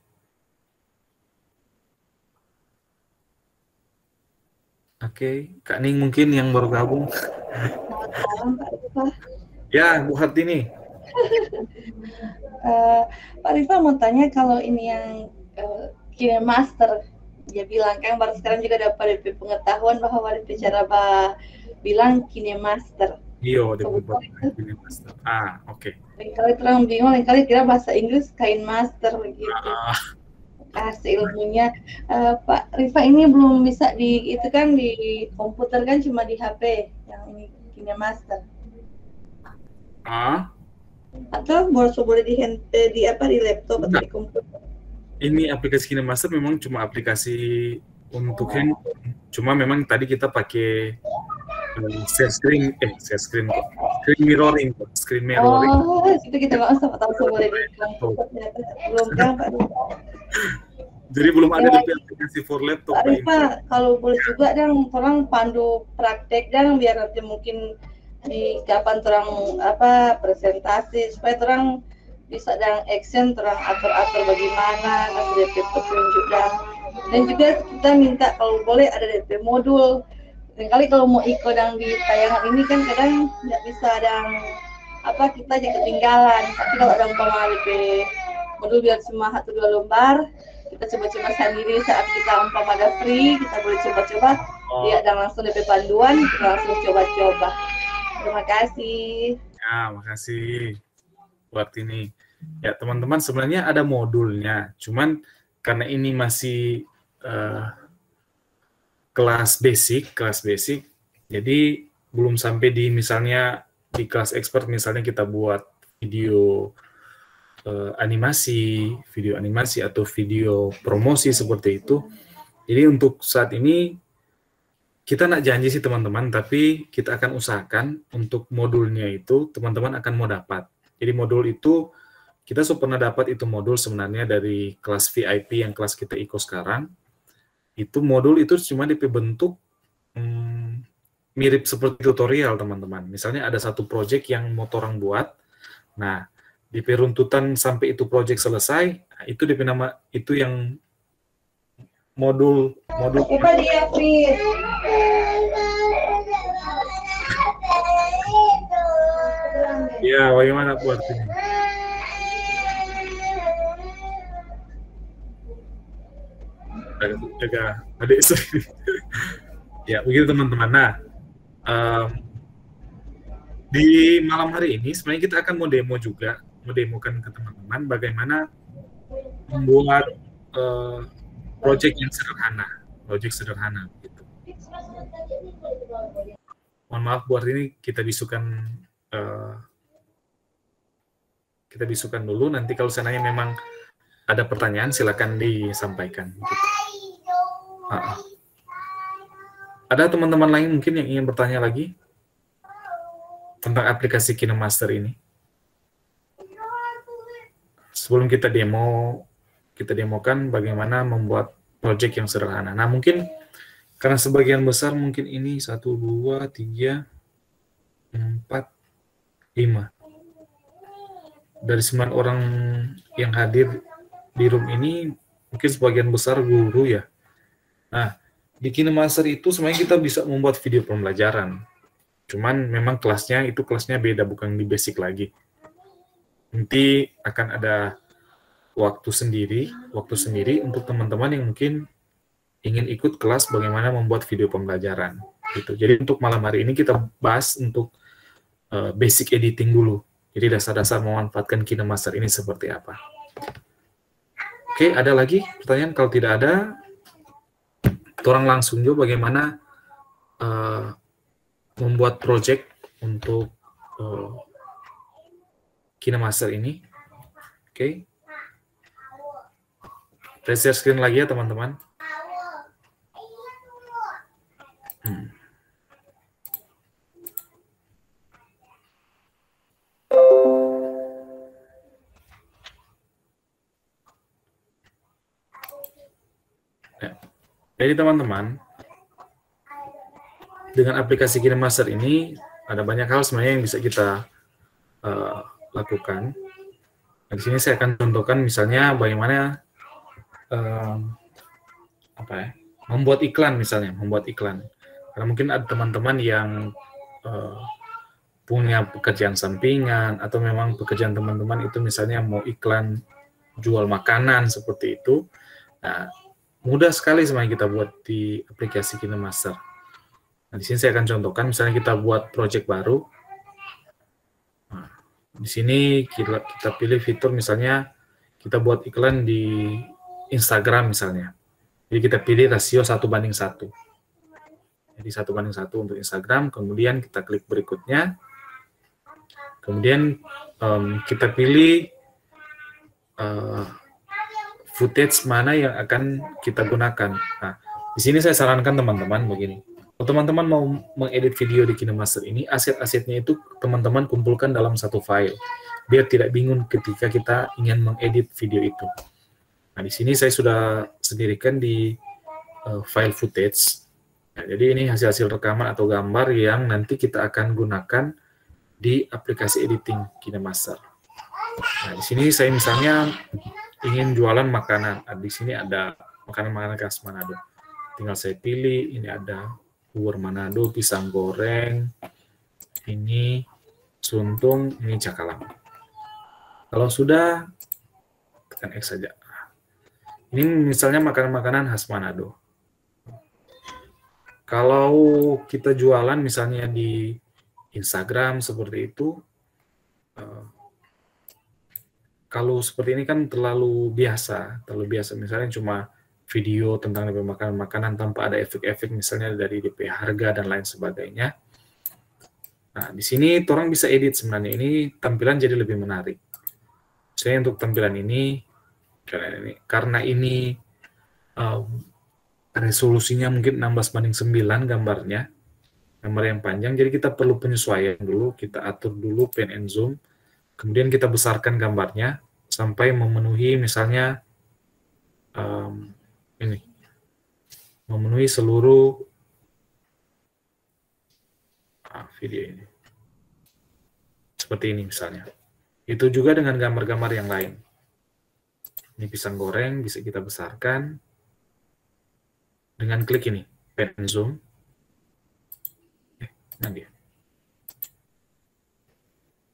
S1: Oke, Kak Ning mungkin yang baru gabung.
S4: Selamat malam Pak Rifa.
S1: Ya, Bu Hartini.
S4: Pak Rifa mau tanya kalau ini yang KineMaster, dia bilang kan baru sekarang juga dapat DP pengetahuan bahwa DP cara bilang KineMaster.
S1: Iya, dia membuat KineMaster. Oke.
S4: Lain kali terang bingung, lain kali kira bahasa Inggris KineMaster begitu. Ilmunya Pak Rifa ini belum bisa di itu kan di komputer kan, cuma di HP yang ini KineMaster. Atau boleh di laptop atau di komputer?
S1: Ini aplikasi KineMaster memang cuma aplikasi untuk handphone. Cuma memang tadi kita pakai screen mirroring.
S4: Oh, itu kita nggak usah tahu boleh di komputer. Belum kan Pak Rifa?
S1: Jadi belum ada aplikasi for laptop.
S4: Pak Rifa, kalau boleh juga dan orang pandu praktek dan biar nanti mungkin di kapan terang presentasi supaya terang bisa dan action terang atur bagaimana kasih DP petunjuk dan juga kita minta kalau boleh ada DP modul. Dan kali kalau mau ikut yang di tayangan ini kan kadang nggak bisa dan kita jadi ketinggalan. Tapi kalau ada DP modul biar cuma 1-2 lembar, kita coba-coba sendiri saat kita ada free, kita boleh coba-coba lihat dan langsung DP panduan, kita langsung coba-coba. Terima kasih.
S1: Ya, makasih buat ini. Ya, teman-teman sebenarnya ada modulnya, cuman karena ini masih kelas basic, jadi belum sampai di misalnya di kelas expert misalnya kita buat video animasi atau video promosi seperti itu. Jadi untuk saat ini kita nak janji sih teman-teman, tapi kita akan usahakan untuk modulnya itu teman-teman akan mau dapat. Jadi modul itu kita sudah pernah dapat itu modul sebenarnya dari kelas VIP yang kelas kita ikut sekarang. Itu modul itu cuma bentuk mirip seperti tutorial teman-teman. Misalnya ada satu project yang mau orang buat, nah di peruntutan sampai itu project selesai, nah, itu DP nama itu yang modul. Ya, bagaimana buat ini? Jaga adik istri. Ya, begitu teman-teman. Nah, di malam hari ini sebenarnya kita akan mendemokan ke teman-teman bagaimana membuat project yang sederhana gitu. Mohon maaf buat ini kita bisukan dulu, nanti kalau seandainya memang ada pertanyaan silakan disampaikan gitu. Ada teman-teman lain mungkin yang ingin bertanya lagi tentang aplikasi KineMaster ini? Sebelum kita demokan bagaimana membuat project yang sederhana. Nah, mungkin karena sebagian besar mungkin ini 1, 2, 3, 4, 5. Dari 9 orang yang hadir di room ini, mungkin sebagian besar guru ya. Nah, di KineMaster itu sebenarnya kita bisa membuat video pembelajaran. Cuman memang kelasnya beda, bukan di basic lagi. Nanti akan ada waktu sendiri untuk teman-teman yang mungkin ingin ikut kelas bagaimana membuat video pembelajaran. Gitu. Jadi untuk malam hari ini kita bahas untuk basic editing dulu. Jadi dasar-dasar memanfaatkan KineMaster ini seperti apa. Oke, ada lagi pertanyaan? Kalau tidak ada, orang langsung juga bagaimana membuat project untuk KineMaster ini. Oke. Saya share screen lagi ya teman-teman. Jadi teman-teman, dengan aplikasi KineMaster ini ada banyak hal sebenarnya yang bisa kita lakukan. Nah, di sini saya akan contohkan misalnya bagaimana membuat iklan misalnya, Karena mungkin ada teman-teman yang punya pekerjaan sampingan, atau memang pekerjaan teman-teman itu misalnya mau iklan jual makanan seperti itu. Nah, mudah sekali sebenarnya kita buat di aplikasi KineMaster. Nah, di sini saya akan contohkan, misalnya kita buat project baru. Nah, di sini kita pilih fitur, misalnya kita buat iklan di Instagram misalnya. Jadi kita pilih rasio 1:1. Jadi 1:1 untuk Instagram, kemudian kita klik berikutnya. Kemudian kita pilih footage mana yang akan kita gunakan. Nah, di sini saya sarankan teman-teman begini. Kalau teman-teman mau mengedit video di KineMaster ini, aset-asetnya itu teman-teman kumpulkan dalam satu file, biar tidak bingung ketika kita ingin mengedit video itu. Nah, di sini saya sudah sendirikan di file footage. Nah, jadi ini hasil-hasil rekaman atau gambar yang nanti kita akan gunakan di aplikasi editing KineMaster. Nah, di sini saya misalnya ingin jualan makanan. Nah, di sini ada makanan-makanan khas Manado. Tinggal saya pilih, ini ada bubur Manado, pisang goreng, ini suntung, ini cakalang. Kalau sudah, tekan X saja. Ini misalnya makanan-makanan khas Manado. Kalau kita jualan misalnya di Instagram seperti itu, kalau seperti ini kan terlalu biasa. Misalnya cuma video tentang DP makanan tanpa ada efek-efek misalnya dari DP harga dan lain sebagainya. Nah, di sini orang bisa edit sebenarnya, ini tampilan jadi lebih menarik. Misalnya untuk tampilan ini, karena ini resolusinya mungkin 16:9 gambarnya, gambar yang panjang, jadi kita perlu penyesuaian dulu, kita atur dulu pen and zoom, kemudian kita besarkan gambarnya sampai memenuhi misalnya ini, memenuhi seluruh video ini. Seperti ini misalnya. Itu juga dengan gambar-gambar yang lain. Ini pisang goreng, bisa kita besarkan dengan klik ini, pen and zoom. Nah dia.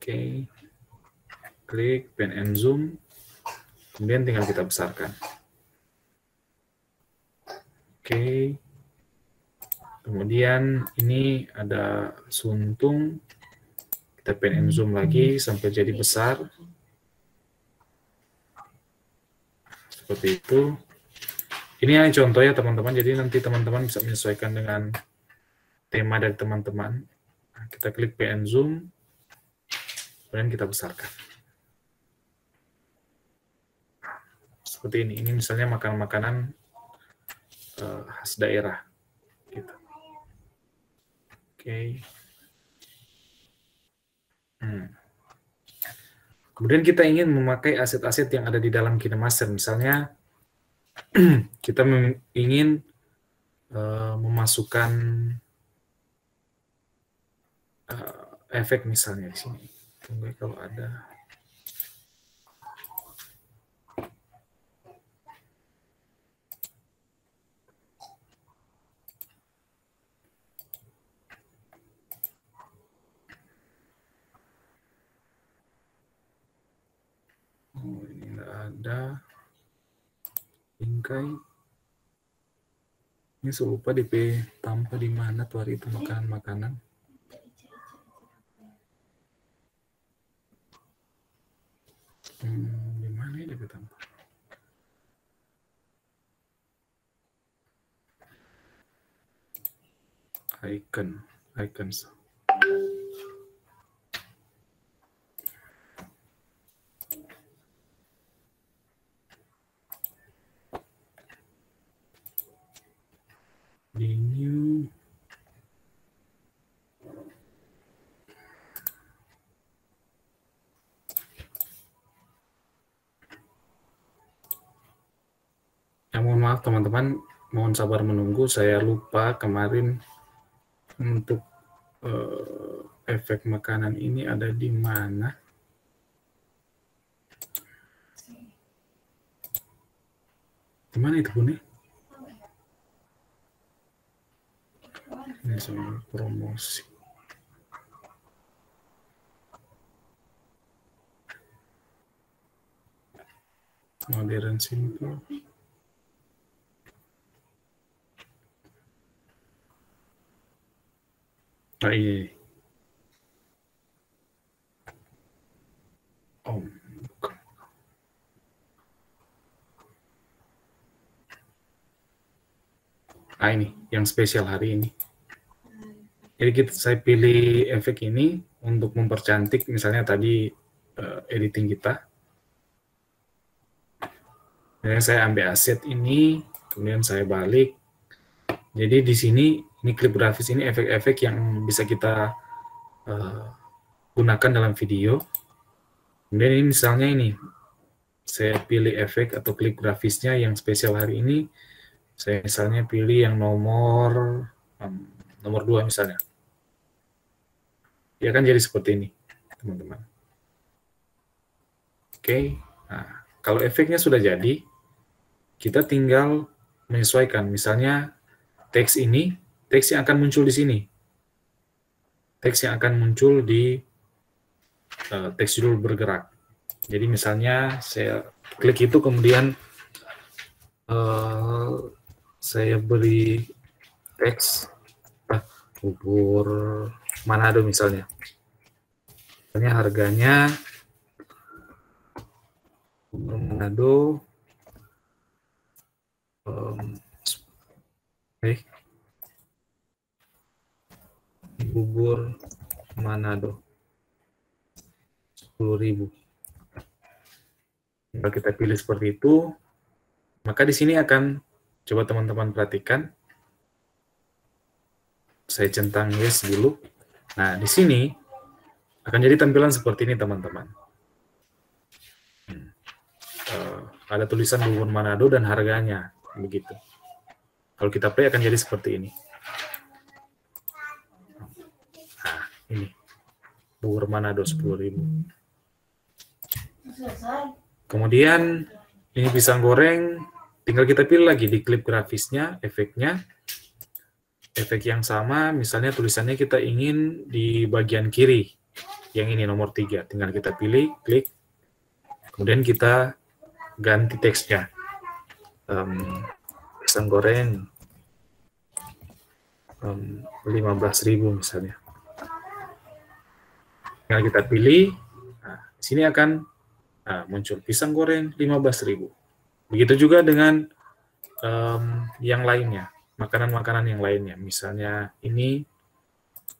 S1: Oke. Klik pen and zoom. Kemudian tinggal kita besarkan. Oke. Kemudian ini ada suntung. Kita pen and zoom lagi sampai jadi besar. Seperti itu. Ini hanya contoh ya teman-teman, jadi nanti teman-teman bisa menyesuaikan dengan tema dari teman-teman. Nah, kita klik pen and zoom, kemudian kita besarkan. Seperti ini misalnya makanan-makanan khas daerah. Gitu. Oke. Kemudian kita ingin memakai aset-aset yang ada di dalam KineMaster, misalnya kita ingin memasukkan efek misalnya di sini. Tunggu kalau ada. Oh, ini enggak ada. Bingkai. Ini saya lupa DP tanpa di mana tuh hari itu makanan-makanan. Di mana ya DP tanpa? Icons. Di new. Ya, mohon maaf teman-teman, mohon sabar menunggu, saya lupa kemarin untuk efek makanan ini ada di mana. Di mana itu Bune? Ini soal promosi. Modern simple. Ah, iya. Oh. Ah, ini yang spesial hari ini. Jadi saya pilih efek ini untuk mempercantik, misalnya tadi editing kita. Kemudian saya ambil aset ini, kemudian saya balik. Jadi di sini, ini klip grafis ini efek-efek yang bisa kita gunakan dalam video. Kemudian ini misalnya ini, saya pilih efek atau klip grafisnya yang spesial hari ini. Saya misalnya pilih yang nomor 2 misalnya. Ya kan jadi seperti ini, teman-teman. Oke, nah kalau efeknya sudah jadi, kita tinggal menyesuaikan. Misalnya teks ini, teks yang akan muncul di sini. Teks yang akan muncul di teks judul bergerak. Jadi misalnya saya klik itu, kemudian saya beri teks bubur Manado misalnya. Misalnya harganya bubur Manado bubur Manado 10.000. Kalau kita pilih seperti itu, maka di sini akan, coba teman-teman perhatikan, saya centang yes dulu. Nah, di sini akan jadi tampilan seperti ini, teman-teman. Ada tulisan bubur Manado dan harganya, begitu. Kalau kita play akan jadi seperti ini. Nah, ini bubur Manado 10.000. Kemudian ini pisang goreng, tinggal kita pilih lagi di klip grafisnya, efeknya. Efek yang sama, misalnya tulisannya kita ingin di bagian kiri. Yang ini nomor 3, tinggal kita pilih, klik. Kemudian kita ganti teksnya. Pisang goreng 15.000 misalnya. Tinggal kita pilih, nah, di sini akan muncul pisang goreng 15.000. Begitu juga dengan yang lainnya, makanan-makanan yang lainnya. Misalnya ini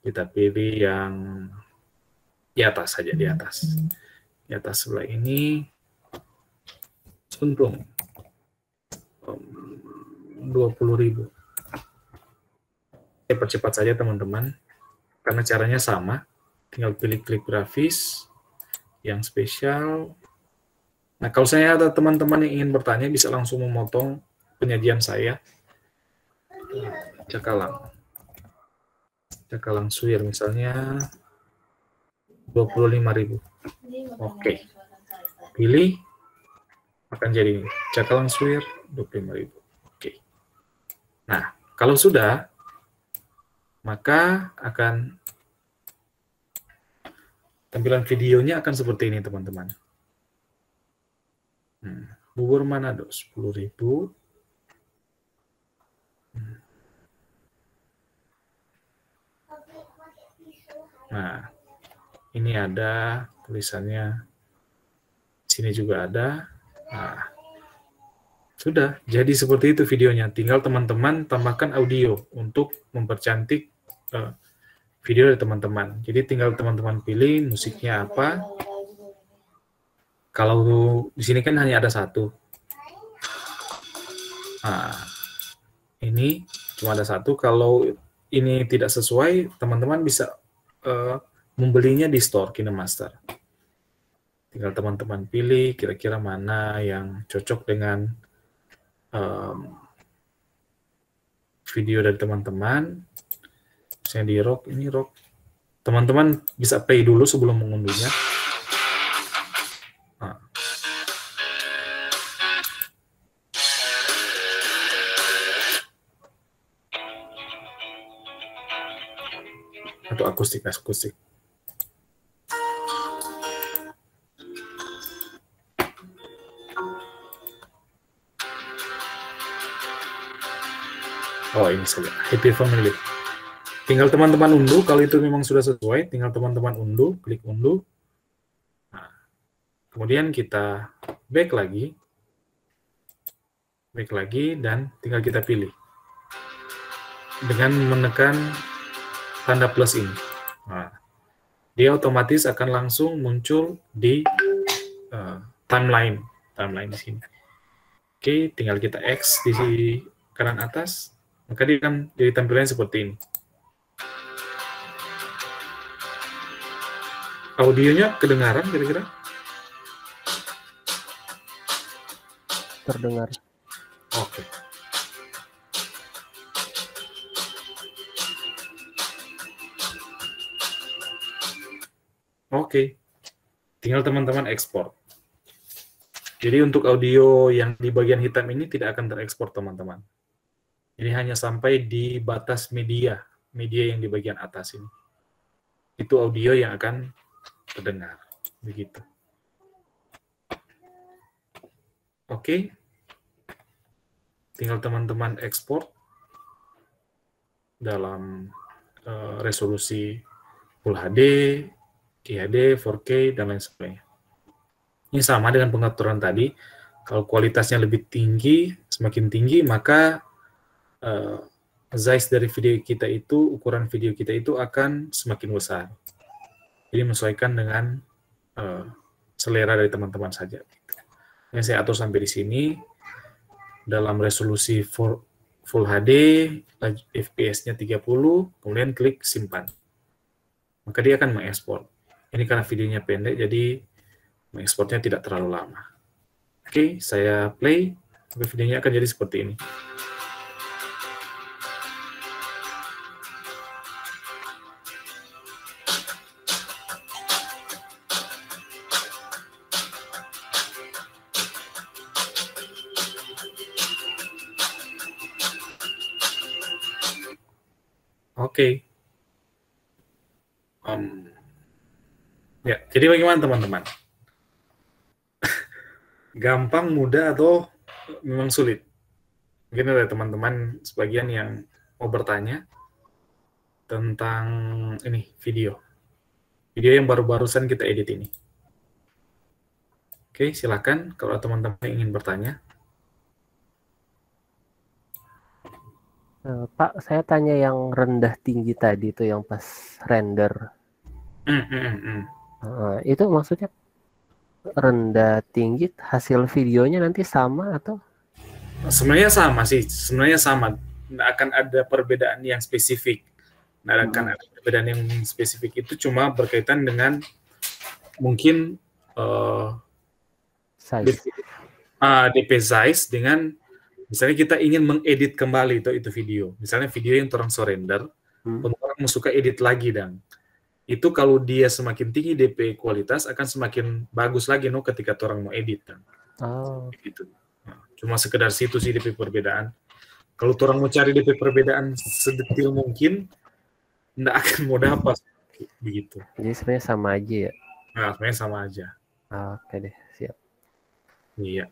S1: kita pilih yang di atas saja, di atas. Di atas sebelah ini untung 20.000. Saya percepat saja teman-teman, karena caranya sama. Tinggal pilih klip grafis yang spesial. Nah, kalau saya ada teman-teman yang ingin bertanya, bisa langsung memotong penyajian saya. Cakalang suwir misalnya 25.000. Oke. Pilih, akan jadi cakalang suwir 25.000. Oke. Nah, kalau sudah, maka akan tampilan videonya akan seperti ini, teman-teman. Bubur Manado 10.000. Nah, ini ada tulisannya. Sini juga ada. Nah, sudah jadi seperti itu videonya. Tinggal teman-teman tambahkan audio untuk mempercantik video dari teman-teman. Jadi tinggal teman-teman pilih musiknya apa. Kalau di sini kan hanya ada satu. Nah, ini cuma ada satu. Kalau ini tidak sesuai, teman-teman bisa membelinya di store KineMaster. Tinggal teman-teman pilih kira-kira mana yang cocok dengan video dari teman-teman. Misalnya di rock, ini rock. Teman-teman bisa play dulu sebelum mengunduhnya. Nah. atau akustik. Oh, ini saja. Happy Family. Tinggal teman-teman unduh, kalau itu memang sudah sesuai, tinggal teman-teman unduh, klik unduh. Nah, kemudian kita back lagi, dan tinggal kita pilih. Dengan menekan tanda plus ini. Nah, dia otomatis akan langsung muncul di timeline di sini. Oke, tinggal kita X di kanan atas, maka dia akan jadi tampilannya seperti ini. Audionya kedengaran kira-kira?
S3: Terdengar.
S1: Oke. Oke. Tinggal teman-teman ekspor. Jadi untuk audio yang di bagian hitam ini tidak akan terekspor, teman-teman. Ini hanya sampai di batas media yang di bagian atas ini. Itu audio yang akan terdengar, begitu. Oke, tinggal teman-teman ekspor dalam resolusi Full HD, QHD, 4K, dan lain sebagainya. Ini sama dengan pengaturan tadi. Kalau kualitasnya lebih tinggi, semakin tinggi, maka size dari video kita itu, ukuran video kita itu akan semakin besar. Jadi menyesuaikan dengan selera dari teman-teman saja. Yang saya atur sampai di sini, dalam resolusi Full HD, FPS-nya 30, kemudian klik simpan. Maka dia akan mengekspor. Ini karena videonya pendek, jadi mengekspornya tidak terlalu lama. Oke, saya play, maka videonya akan jadi seperti ini. Oke. Ya, jadi bagaimana teman-teman? Gampang, mudah, atau memang sulit? Mungkin ada teman-teman sebagian yang mau bertanya tentang ini video yang baru-barusan kita edit ini. Oke, silakan kalau teman-teman ingin bertanya.
S3: Pak, saya tanya yang rendah tinggi tadi itu yang pas render. Itu maksudnya rendah tinggi hasil videonya nanti sama atau?
S1: Sebenarnya sama sih, sebenarnya sama. Nggak akan ada perbedaan yang spesifik. Nggak akan ada perbedaan yang spesifik, itu cuma berkaitan dengan mungkin DP size dengan misalnya kita ingin mengedit kembali itu video. Misalnya video yang orang surrender, orang suka edit lagi dan itu kalau dia semakin tinggi DP kualitas akan semakin bagus lagi ketika orang mau edit dan. Gitu. Nah, cuma sekedar situ sih DP perbedaan. Kalau orang mau cari DP perbedaan sedetil mungkin, nggak akan mau dapat begitu.
S3: Jadi sebenarnya sama aja ya?
S1: Nah, sebenarnya sama aja.
S3: Oke deh, siap.
S1: Iya.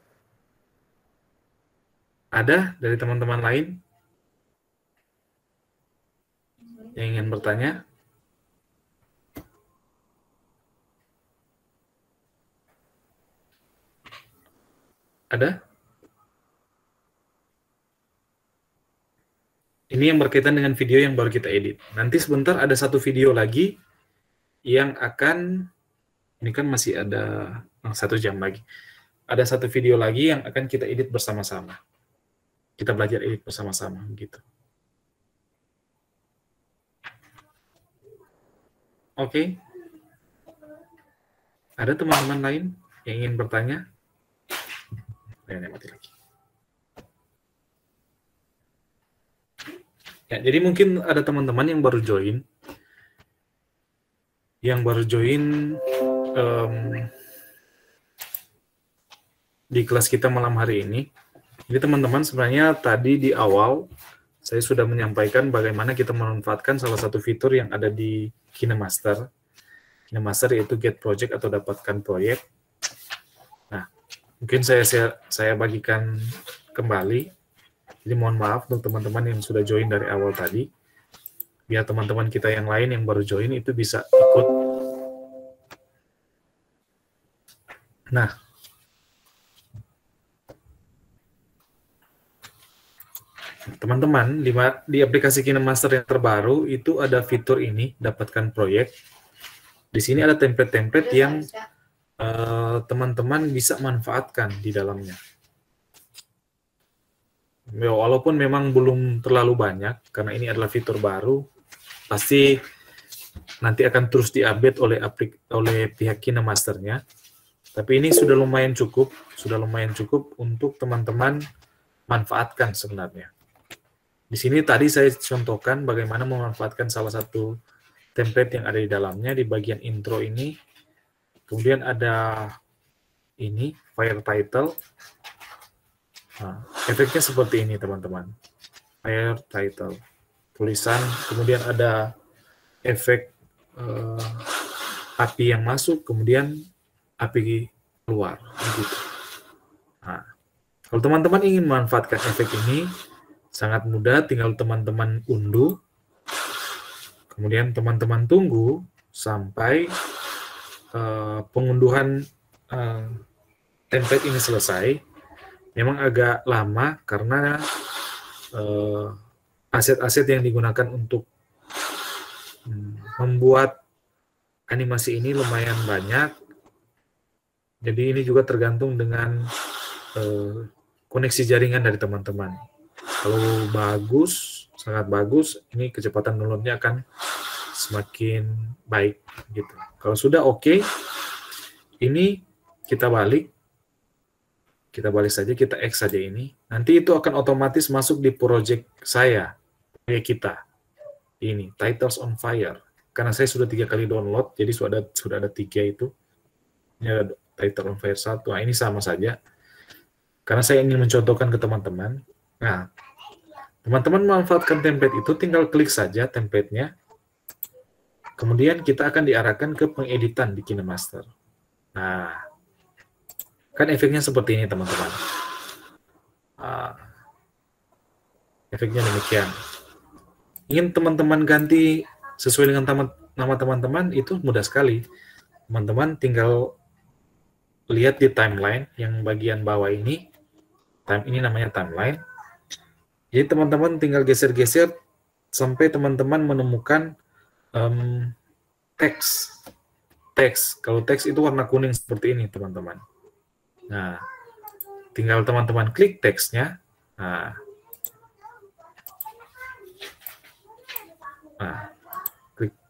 S1: Ada dari teman-teman lain yang ingin bertanya? Ada? Ini yang berkaitan dengan video yang baru kita edit. Nanti sebentar ada satu video lagi yang akan, ini kan masih ada 1 jam lagi. Ada satu video lagi yang akan kita edit bersama-sama. Kita belajar edit bersama-sama gitu. Oke. Ada teman-teman lain yang ingin bertanya? Mati lagi. Ya, jadi mungkin ada teman-teman yang baru join. Di kelas kita malam hari ini. Jadi teman-teman sebenarnya tadi di awal saya sudah menyampaikan bagaimana kita memanfaatkan salah satu fitur yang ada di KineMaster. KineMaster yaitu Get Project atau dapatkan proyek. Nah, mungkin saya bagikan kembali. Jadi mohon maaf untuk teman-teman yang sudah join dari awal tadi. Biar teman-teman kita yang lain yang baru join itu bisa ikut. Nah, teman-teman, di aplikasi KineMaster yang terbaru itu ada fitur ini, dapatkan proyek. Di sini ada template-template yang teman-teman bisa manfaatkan di dalamnya. Ya, walaupun memang belum terlalu banyak, karena ini adalah fitur baru, pasti nanti akan terus diupdate oleh pihak KineMaster-nya. Tapi ini sudah lumayan cukup untuk teman-teman manfaatkan sebenarnya. Di sini tadi saya contohkan bagaimana memanfaatkan salah satu template yang ada di dalamnya di bagian intro ini. Kemudian ada ini, fire title. Nah, efeknya seperti ini teman-teman. Fire title. Tulisan, kemudian ada efek api yang masuk, kemudian api keluar. Gitu. Nah, kalau teman-teman ingin memanfaatkan efek ini, sangat mudah, tinggal teman-teman unduh, kemudian teman-teman tunggu sampai pengunduhan template ini selesai. Memang agak lama karena aset-aset yang digunakan untuk membuat animasi ini lumayan banyak. Jadi ini juga tergantung dengan koneksi jaringan dari teman-teman. Kalau bagus, sangat bagus, ini kecepatan downloadnya akan semakin baik gitu. Kalau sudah oke, ini kita balik saja, kita X saja ini. Nanti itu akan otomatis masuk di project saya, proyek kita. Ini Titles on Fire. Karena saya sudah 3 kali download, jadi sudah ada 3 itu. Ini ada Title on Fire 1. Nah, ini sama saja. Karena saya ingin mencontohkan ke teman-teman. Nah, teman-teman memanfaatkan template itu, tinggal klik saja template-nya. Kemudian kita akan diarahkan ke pengeditan di KineMaster. Nah, kan efeknya seperti ini teman-teman. Efeknya demikian. Ingin teman-teman ganti sesuai dengan nama teman-teman, itu mudah sekali. Teman-teman tinggal lihat di timeline yang bagian bawah ini. Ini namanya timeline. Jadi teman-teman tinggal geser-geser sampai teman-teman menemukan teks. Kalau teks itu warna kuning seperti ini teman-teman. Nah, tinggal teman-teman klik teksnya. Nah,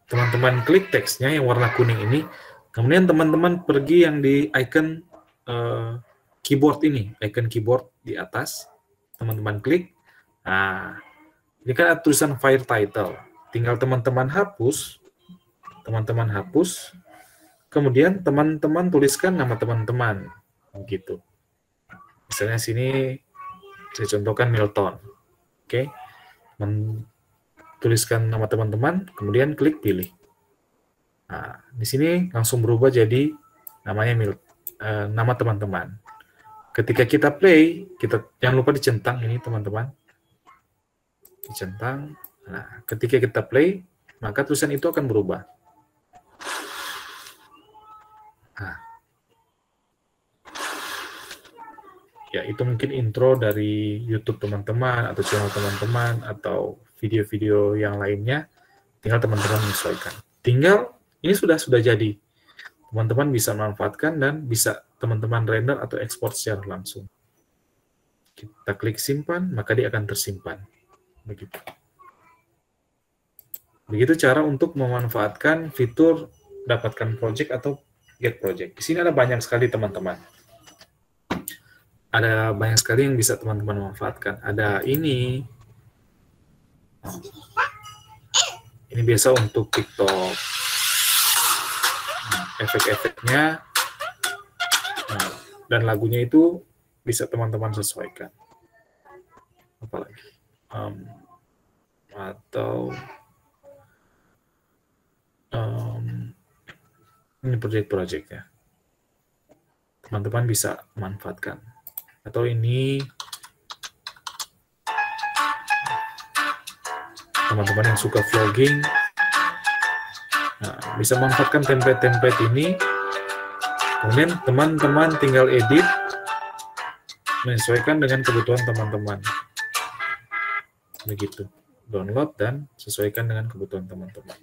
S1: teman-teman klik teksnya yang warna kuning ini. Kemudian teman-teman pergi yang di icon keyboard ini, icon keyboard di atas. Teman-teman klik. Nah, ini kan ada tulisan fire title. Tinggal teman-teman hapus. Kemudian teman-teman tuliskan nama teman-teman. Gitu. Misalnya sini saya contohkan Milton. Oke. Tuliskan nama teman-teman, kemudian klik pilih. Nah, di sini langsung berubah jadi namanya nama teman-teman. Ketika kita play, jangan lupa dicentang ini teman-teman. Dicentang. Nah, ketika kita play, maka tulisan itu akan berubah. Nah, ya itu mungkin intro dari YouTube teman-teman atau channel teman-teman atau video-video yang lainnya, tinggal teman-teman menyesuaikan. Tinggal ini sudah jadi. Teman-teman bisa manfaatkan dan bisa teman-teman render atau ekspor secara langsung. Kita klik simpan, maka dia akan tersimpan. Begitu cara untuk memanfaatkan fitur dapatkan project atau get project. Di sini ada banyak sekali teman-teman. Ada banyak sekali yang bisa teman-teman manfaatkan. Ada ini. Ini biasa untuk TikTok. Efek-efeknya. Nah, dan lagunya itu bisa teman-teman sesuaikan. Apalagi. atau ini project-project ya. Teman-teman bisa manfaatkan. Atau ini teman-teman yang suka vlogging, nah, bisa manfaatkan template-template ini. Kemudian teman-teman tinggal edit, menyesuaikan dengan kebutuhan teman-teman. Begitu. Download dan sesuaikan dengan kebutuhan teman-teman.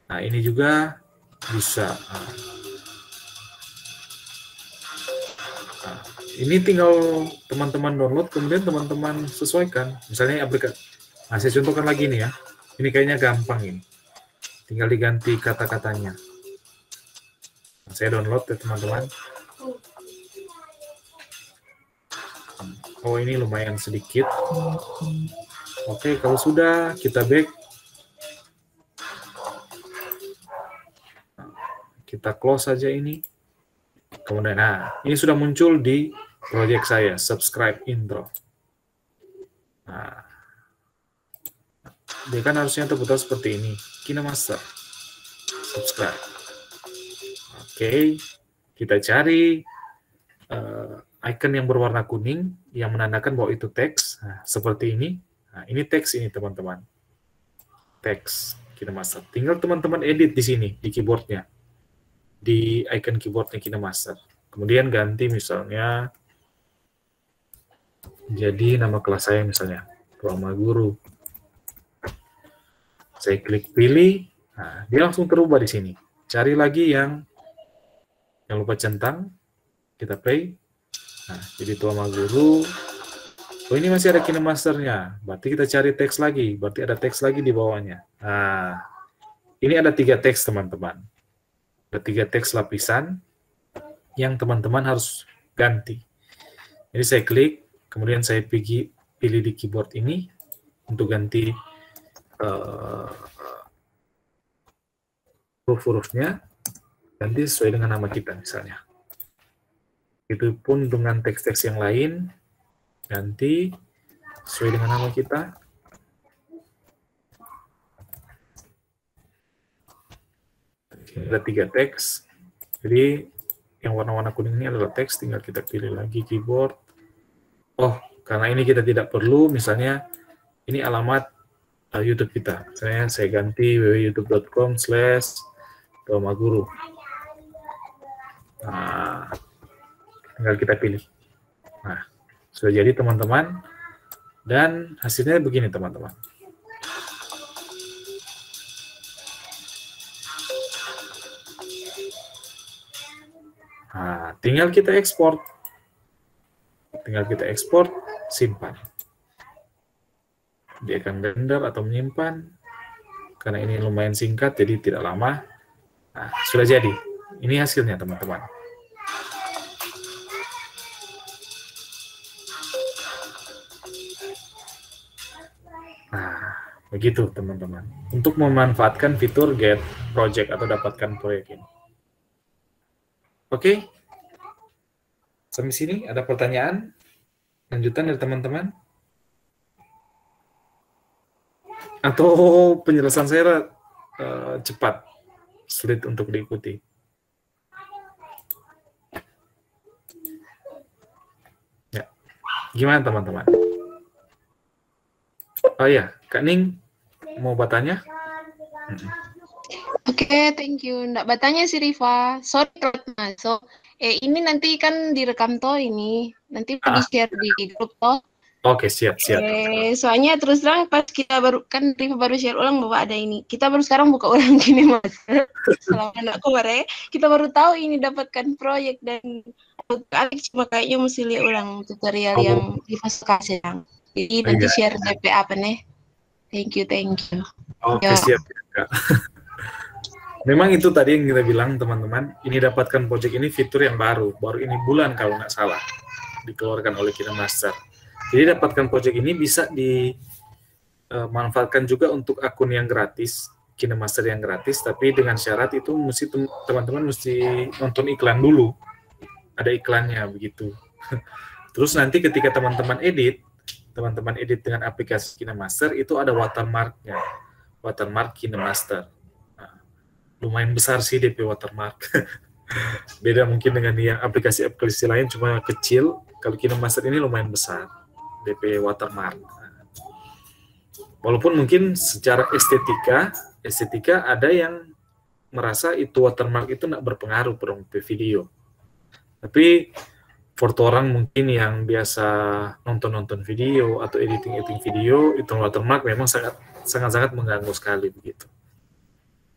S1: Nah, ini juga bisa. Nah, ini tinggal teman-teman download, kemudian teman-teman sesuaikan. Misalnya aplikasi. Nah, saya contohkan lagi nih ya. Ini kayaknya gampang ini. Tinggal diganti kata-katanya. Nah, saya download ya teman-teman. Oh, ini lumayan sedikit. Oke, kalau sudah kita back. Kita close saja ini. Kemudian, nah, ini sudah muncul di project saya, subscribe intro. Nah, dia kan harusnya terputar seperti ini. KineMaster. Subscribe. Oke, kita cari icon yang berwarna kuning yang menandakan bahwa itu teks. Nah, seperti ini. Nah, ini teks ini, teman-teman. Teks KineMaster. Tinggal teman-teman edit di sini, di keyboardnya. Di icon keyboardnya KineMaster. Kemudian ganti misalnya jadi nama kelas saya misalnya Roma Guru. Saya klik pilih, nah, dia langsung terubah di sini. Cari lagi yang lupa centang, kita play. Nah, jadi Roma Guru. Oh, ini masih ada KineMasternya. Berarti kita cari teks lagi. Berarti ada teks lagi di bawahnya. Nah, ini ada 3 teks teman-teman. Ada 3 teks lapisan yang teman-teman harus ganti. Jadi saya klik, kemudian saya pilih di keyboard ini untuk ganti huruf-hurufnya, ganti sesuai dengan nama kita misalnya. Itu pun dengan teks-teks yang lain, ganti sesuai dengan nama kita. Ada 3 teks, jadi yang warna-warna kuning ini adalah teks, tinggal kita pilih lagi keyboard. Oh, karena ini kita tidak perlu, misalnya ini alamat YouTube kita. Saya ganti www.youtube.com/romaguru. Nah, tinggal kita pilih. Nah, sudah jadi teman-teman, dan hasilnya begini teman-teman. Nah, tinggal kita ekspor. Simpan. Dia akan render atau menyimpan. Karena ini lumayan singkat, jadi tidak lama. Nah, sudah jadi. Ini hasilnya, teman-teman. Nah, begitu, teman-teman. Untuk memanfaatkan fitur Get Project atau dapatkan proyek ini. Oke, sampai sini ada pertanyaan lanjutan dari teman-teman? Atau penjelasan saya cepat, sulit untuk diikuti? Ya, gimana teman-teman? Oh iya, Kak Ning mau bertanya?
S5: Oke, thank you. Nggak bertanya sih Riva. Sorry kalau masuk. Ini nanti kan direkam toh ini. Nanti di-share di grup toh.
S1: Oke, siap.
S5: Soalnya terus terang pas kita kan Riva baru share ulang bahwa ada ini. Kita baru sekarang buka ulang gini Mas. Selama anak kemarin, kita baru tahu ini dapatkan proyek dan Alex cuma kayaknya mesti lihat ulang tutorial yang Riva kasih. Jadi nanti share DP apa nih. Thank you.
S1: Oke, siap. Kak. Memang itu tadi yang kita bilang teman-teman, ini dapatkan project ini fitur yang baru ini bulan kalau nggak salah, dikeluarkan oleh KineMaster. Jadi dapatkan project ini bisa dimanfaatkan juga untuk akun yang gratis, KineMaster yang gratis, tapi dengan syarat itu mesti teman-teman mesti nonton iklan dulu, ada iklannya begitu. Terus nanti ketika teman-teman edit dengan aplikasi KineMaster itu ada watermarknya, watermark KineMaster. Nah, lumayan besar sih DP watermark. Beda mungkin dengan yang aplikasi-aplikasi lain cuma kecil. Kalau KineMaster ini lumayan besar DP watermark. Walaupun mungkin secara estetika ada yang merasa itu watermark itu tidak berpengaruh pada video. Tapi for orang mungkin yang biasa nonton video atau editing video, itu watermark memang sangat mengganggu sekali begitu.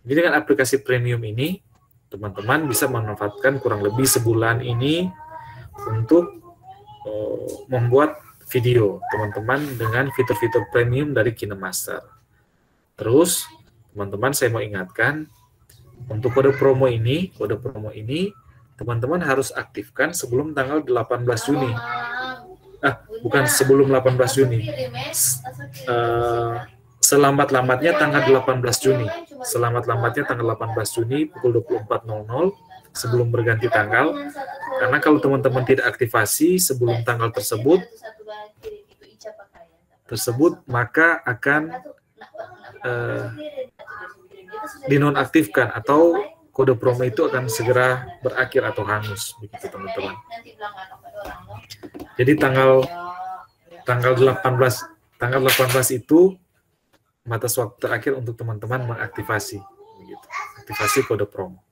S1: Jadi dengan aplikasi premium ini, teman-teman bisa memanfaatkan kurang lebih sebulan ini untuk membuat video teman-teman dengan fitur-fitur premium dari KineMaster. Terus, teman-teman saya mau ingatkan, untuk kode promo ini, teman-teman harus aktifkan sebelum tanggal 18 Juni. Bukan sebelum 18 Juni. Selambat-lambatnya tanggal 18 Juni. Selambat-lambatnya tanggal 18 Juni pukul 24.00 sebelum berganti tanggal. Karena kalau teman-teman tidak aktifasi sebelum tanggal tersebut, maka akan dinonaktifkan atau kode promo itu akan segera berakhir atau hangus begitu teman-teman. Jadi tanggal 18 itu batas waktu terakhir untuk teman-teman mengaktifasi begitu. Aktifasi kode promo.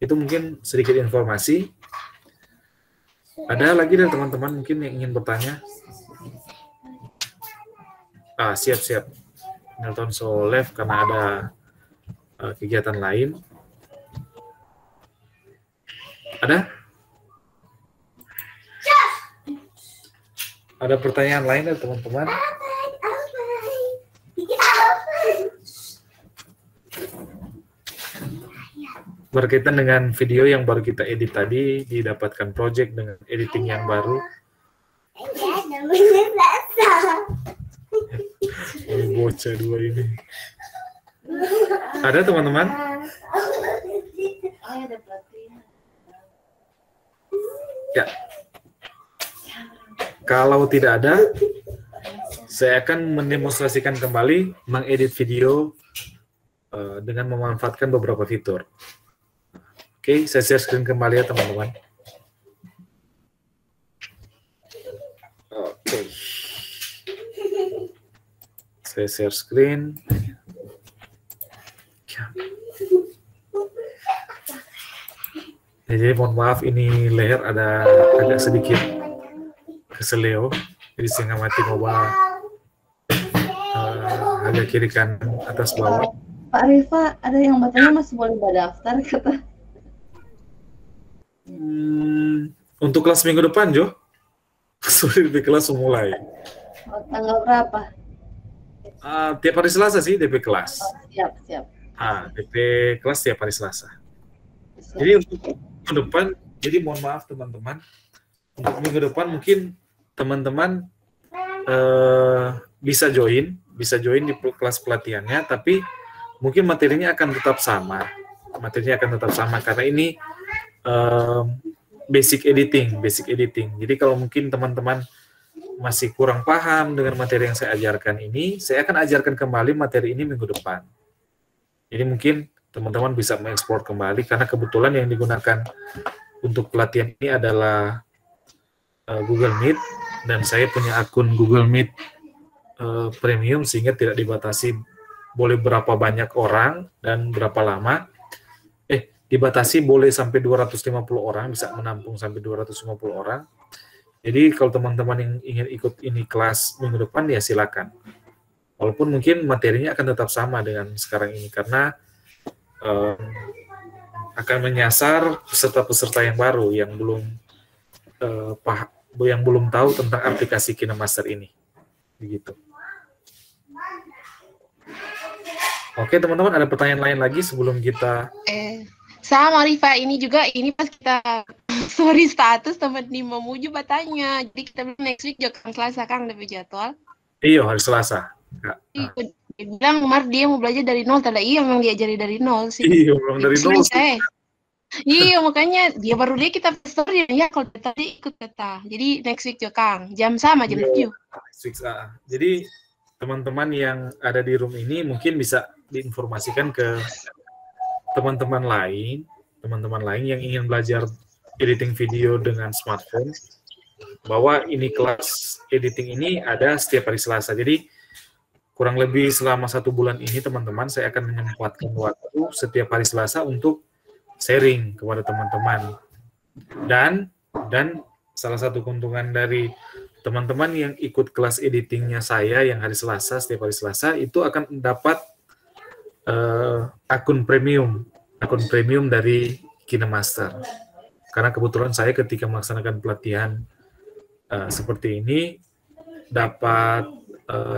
S1: Itu mungkin sedikit informasi. Ada lagi dari teman-teman mungkin yang ingin bertanya? Siap. Nelton Solef karena ada kegiatan lain. Ada? Ada pertanyaan lain dari teman-teman? Berkaitan dengan video yang baru kita edit tadi, didapatkan project dengan editing yang baru. Ini bocah dua ini. Ada teman-teman? Ya. Kalau tidak ada, saya akan mendemonstrasikan kembali mengedit video dengan memanfaatkan beberapa fitur. Oke, saya share screen kembali ya teman-teman. Oke. Saya share screen. Jadi mohon maaf ini leher ada agak sedikit keseleo, jadi saya ngamati coba agak kiri kanan atas bawah.
S4: Pak Rifa, ada yang bertanya masih boleh berdaftar kata.
S1: Untuk kelas minggu depan, Jo, sudah di kelas mulai.
S4: Tanggal berapa?
S1: Tiap hari Selasa sih DP kelas.
S4: Siap.
S1: DP kelas tiap hari Selasa. Jadi untuk minggu depan, jadi mohon maaf teman-teman, untuk minggu depan mungkin teman-teman bisa join di kelas pelatihannya, tapi mungkin materinya akan tetap sama. Karena ini basic editing. Jadi kalau mungkin teman-teman masih kurang paham dengan materi yang saya ajarkan ini, saya akan ajarkan kembali materi ini minggu depan. Jadi mungkin teman-teman bisa mengekspor kembali, karena kebetulan yang digunakan untuk pelatihan ini adalah Google Meet, dan saya punya akun Google Meet premium, sehingga tidak dibatasi boleh berapa banyak orang dan berapa lama. Dibatasi boleh sampai 250 orang, bisa menampung sampai 250 orang. Jadi kalau teman-teman yang ingin ikut ini kelas minggu depan, ya silakan. Walaupun mungkin materinya akan tetap sama dengan sekarang ini, karena akan menyasar peserta-peserta yang baru yang belum tahu tentang aplikasi KineMaster ini. Begitu. Oke teman-teman, ada pertanyaan lain lagi sebelum kita...
S5: Sama Rifa, ini pas kita story status teman di memuju bertanya. Jadi kita bilang next week juga Selasa Kang lebih jadwal.
S1: Iya, hari Selasa.
S5: Dia bilang dia mau belajar dari nol, iya memang diajari dari nol sih.
S1: Iya, memang dari nol.
S5: Iya, makanya dia kita story ya kalau tadi ikut kata. Jadi next week juga Kang, jam sama jam 7.
S1: Jadi teman-teman yang ada di room ini mungkin bisa diinformasikan ke teman-teman lain yang ingin belajar editing video dengan smartphone, bahwa ini kelas editing ini ada setiap hari Selasa. Jadi kurang lebih selama 1 bulan ini teman-teman, saya akan menyempatkan waktu setiap hari Selasa untuk sharing kepada teman-teman. Dan salah satu keuntungan dari teman-teman yang ikut kelas editingnya saya yang hari Selasa, setiap hari Selasa, itu akan dapat akun premium dari KineMaster. Karena kebetulan saya ketika melaksanakan pelatihan seperti ini dapat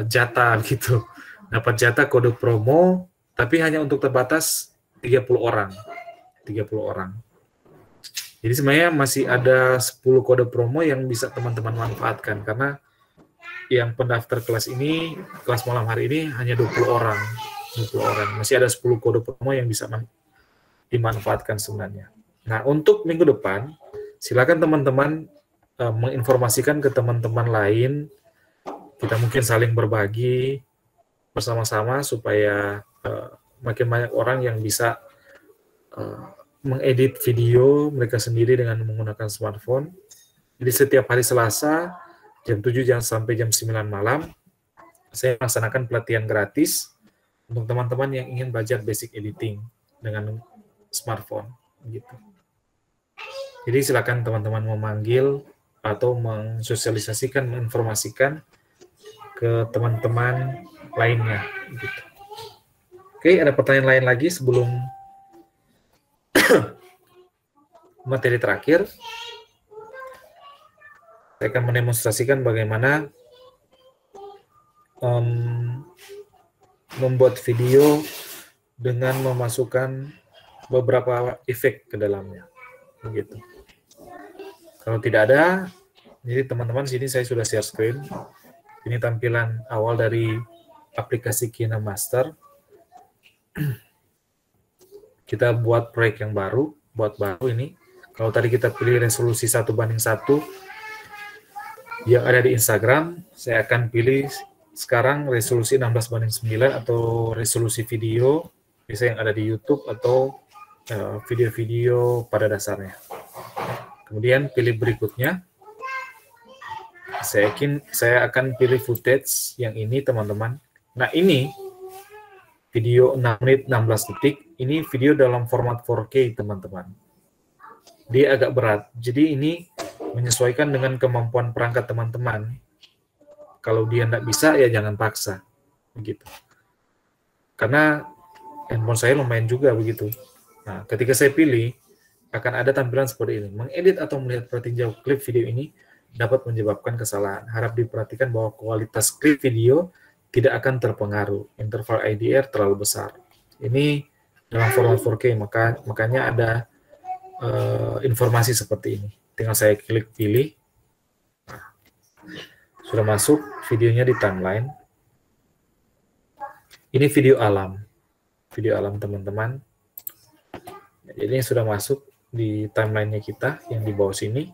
S1: jatah gitu, dapat jatah kode promo, tapi hanya untuk terbatas 30 orang. Jadi sebenarnya masih ada 10 kode promo yang bisa teman-teman manfaatkan, karena yang pendaftar kelas malam hari ini hanya 20 orang. Masih ada 10 kode promo yang bisa dimanfaatkan sebenarnya. Nah, untuk minggu depan, silakan teman-teman menginformasikan ke teman-teman lain. Kita mungkin saling berbagi bersama-sama supaya makin banyak orang yang bisa mengedit video mereka sendiri dengan menggunakan smartphone. Jadi setiap hari Selasa jam 7 sampai jam 9 malam saya melaksanakan pelatihan gratis untuk teman-teman yang ingin belajar basic editing dengan smartphone gitu. Jadi silakan teman-teman memanggil atau mensosialisasikan, menginformasikan ke teman-teman lainnya gitu. Oke, ada pertanyaan lain lagi sebelum materi terakhir? Saya akan mendemonstrasikan bagaimana membuat video dengan memasukkan beberapa efek ke dalamnya, begitu. Kalau tidak ada, jadi teman-teman sini saya sudah share screen. Ini tampilan awal dari aplikasi KineMaster. Kita buat proyek yang baru, ini. Kalau tadi kita pilih resolusi 1:1 yang ada di Instagram, saya akan pilih sekarang resolusi 16:9 atau resolusi video, biasanya yang ada di YouTube atau video-video pada dasarnya. Kemudian pilih berikutnya. Saya akan pilih footage yang ini, teman-teman. Nah, ini video 6 menit 16 detik. Ini video dalam format 4K, teman-teman. Dia agak berat. Jadi ini menyesuaikan dengan kemampuan perangkat teman-teman. Kalau dia tidak bisa, ya jangan paksa. Begitu. Karena handphone saya lumayan juga begitu. Nah, ketika saya pilih, akan ada tampilan seperti ini. Mengedit atau melihat petinjau klip video ini dapat menyebabkan kesalahan. Harap diperhatikan bahwa kualitas klip video tidak akan terpengaruh. Interval IDR terlalu besar. Ini dalam format 4K, makanya ada informasi seperti ini. Tinggal saya klik pilih. Nah, sudah masuk videonya di timeline. Ini video alam teman-teman. Jadi ini sudah masuk di timelinenya kita yang di bawah sini.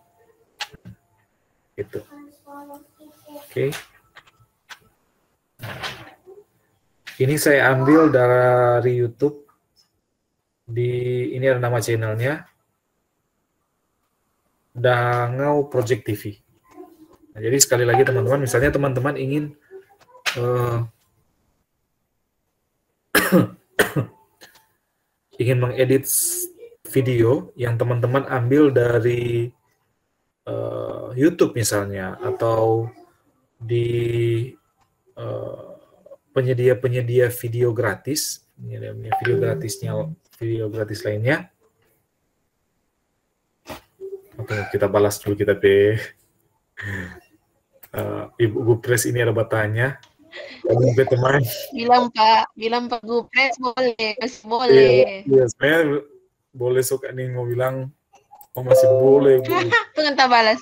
S1: Gitu. Oke. Ini saya ambil dari YouTube. Ini ada nama channelnya, Dangau Project TV. Nah, jadi sekali lagi teman-teman, misalnya teman-teman ingin ingin mengedit video yang teman-teman ambil dari YouTube misalnya, atau di penyedia-penyedia video gratis, video gratis lainnya. Oke, kita balas dulu kita Ibu Gupres ini ada bertanya. Teman
S5: bilang Pak Gupres boleh.
S1: Iya, saya boleh suka nih mau bilang masih boleh.
S5: Tunggu tak balas.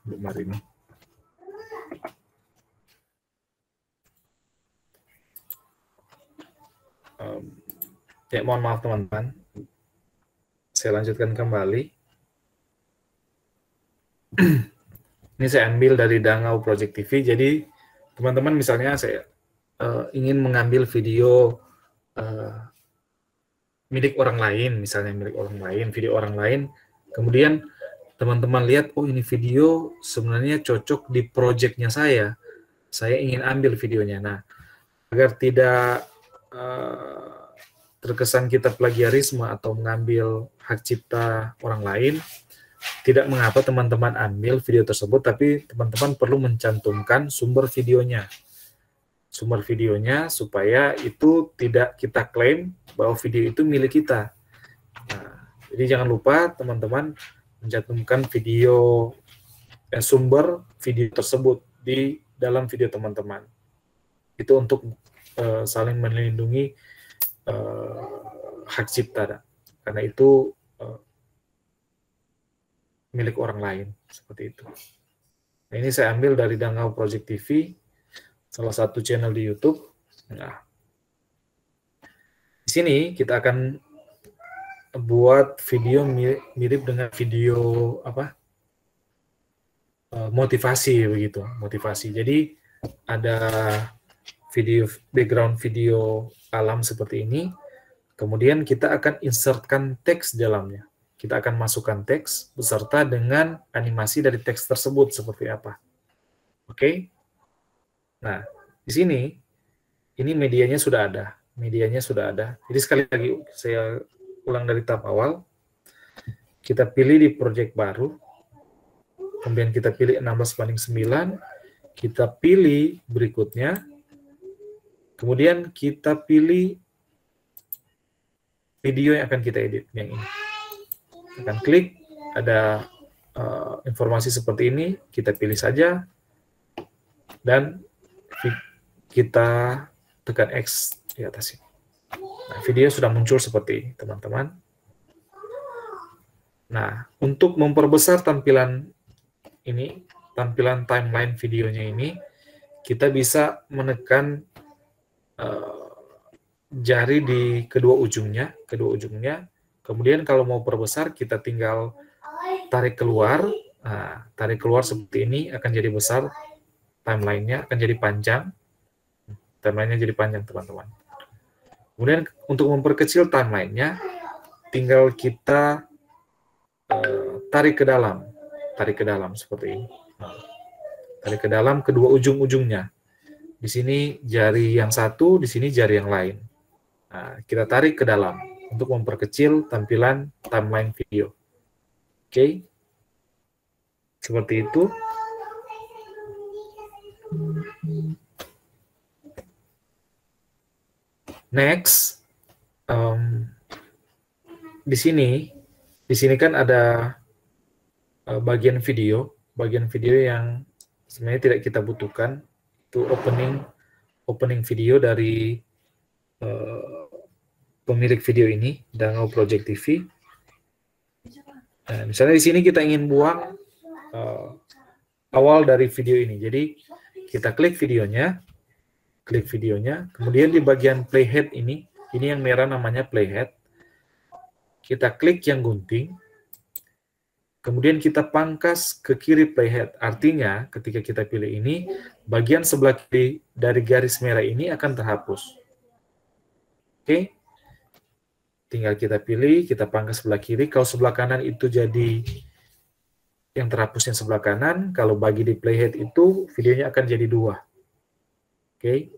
S1: Bu Marini. Ya, mohon maaf teman-teman. Saya lanjutkan kembali. Ini saya ambil dari Dangau Project TV. Jadi teman-teman misalnya saya ingin mengambil video milik orang lain, misalnya milik orang lain, video orang lain, kemudian teman-teman lihat, oh ini video sebenarnya cocok di projectnya saya ingin ambil videonya. Nah, agar tidak terkesan kita plagiarisme atau mengambil hak cipta orang lain, tidak mengapa teman-teman ambil video tersebut, tapi teman-teman perlu mencantumkan sumber videonya. Sumber videonya supaya itu tidak kita klaim bahwa video itu milik kita. Nah, jadi jangan lupa teman-teman mencantumkan video sumber video tersebut di dalam video teman-teman. Itu untuk saling melindungi hak cipta, karena itu milik orang lain, seperti itu. Nah, ini saya ambil dari Dangau Project TV, salah satu channel di YouTube. Nah, di sini kita akan buat video mirip dengan video motivasi begitu, motivasi. Jadi ada video background video alam seperti ini. Kemudian kita akan insertkan teks di dalamnya. Kita akan masukkan teks beserta dengan animasi dari teks tersebut seperti apa. Oke? Nah, di sini ini medianya sudah ada. Medianya sudah ada. Jadi sekali lagi saya ulang dari tahap awal. Kita pilih di project baru. Kemudian kita pilih 16:9. Kita pilih berikutnya. Kemudian kita pilih video yang akan kita edit, yang ini. Akan klik, ada informasi seperti ini, kita pilih saja, dan kita tekan X di atas ini. Nah, video sudah muncul seperti ini, teman-teman. Nah, untuk memperbesar tampilan ini, tampilan timeline videonya ini, kita bisa menekan jari di kedua ujungnya. Kemudian kalau mau perbesar, kita tinggal tarik keluar. Nah, tarik keluar seperti ini akan jadi besar, timelinenya akan jadi panjang. Timelinenya jadi panjang, teman-teman. Kemudian untuk memperkecil timelinenya, tinggal kita tarik ke dalam seperti ini. Nah, tarik ke dalam kedua ujung-ujungnya. Di sini jari yang satu, di sini jari yang lain. Nah, kita tarik ke dalam untuk memperkecil tampilan timeline video. Oke. Seperti itu. Next, di sini kan ada bagian video yang sebenarnya tidak kita butuhkan. Itu opening video dari pemilik video ini, Dangau Project TV. Nah, misalnya di sini kita ingin buang awal dari video ini. Jadi kita klik videonya, kemudian di bagian playhead ini yang merah namanya playhead. Kita klik yang gunting, kemudian kita pangkas ke kiri playhead. Artinya ketika kita pilih ini, bagian sebelah kiri dari garis merah ini akan terhapus. Oke. Tinggal kita pilih, kita pangkas sebelah kiri. Kalau sebelah kanan itu jadi yang terhapus yang sebelah kanan. Kalau bagi di playhead itu, videonya akan jadi 2. Oke.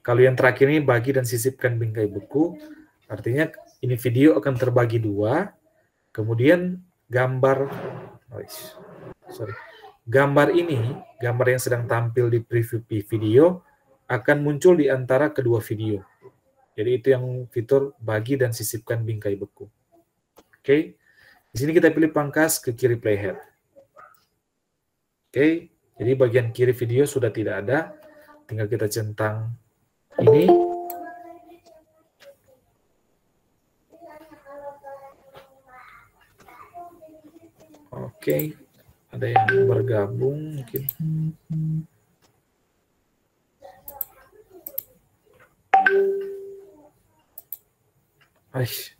S1: Kalau yang terakhir ini bagi dan sisipkan bingkai buku. Artinya ini video akan terbagi 2. Kemudian gambar yang sedang tampil di preview video akan muncul di antara kedua video. Jadi itu yang fitur bagi dan sisipkan bingkai beku. Oke. Di sini kita pilih pangkas ke kiri playhead. Oke. Jadi bagian kiri video sudah tidak ada. Tinggal kita centang ini. Oke. Ada yang bergabung mungkin.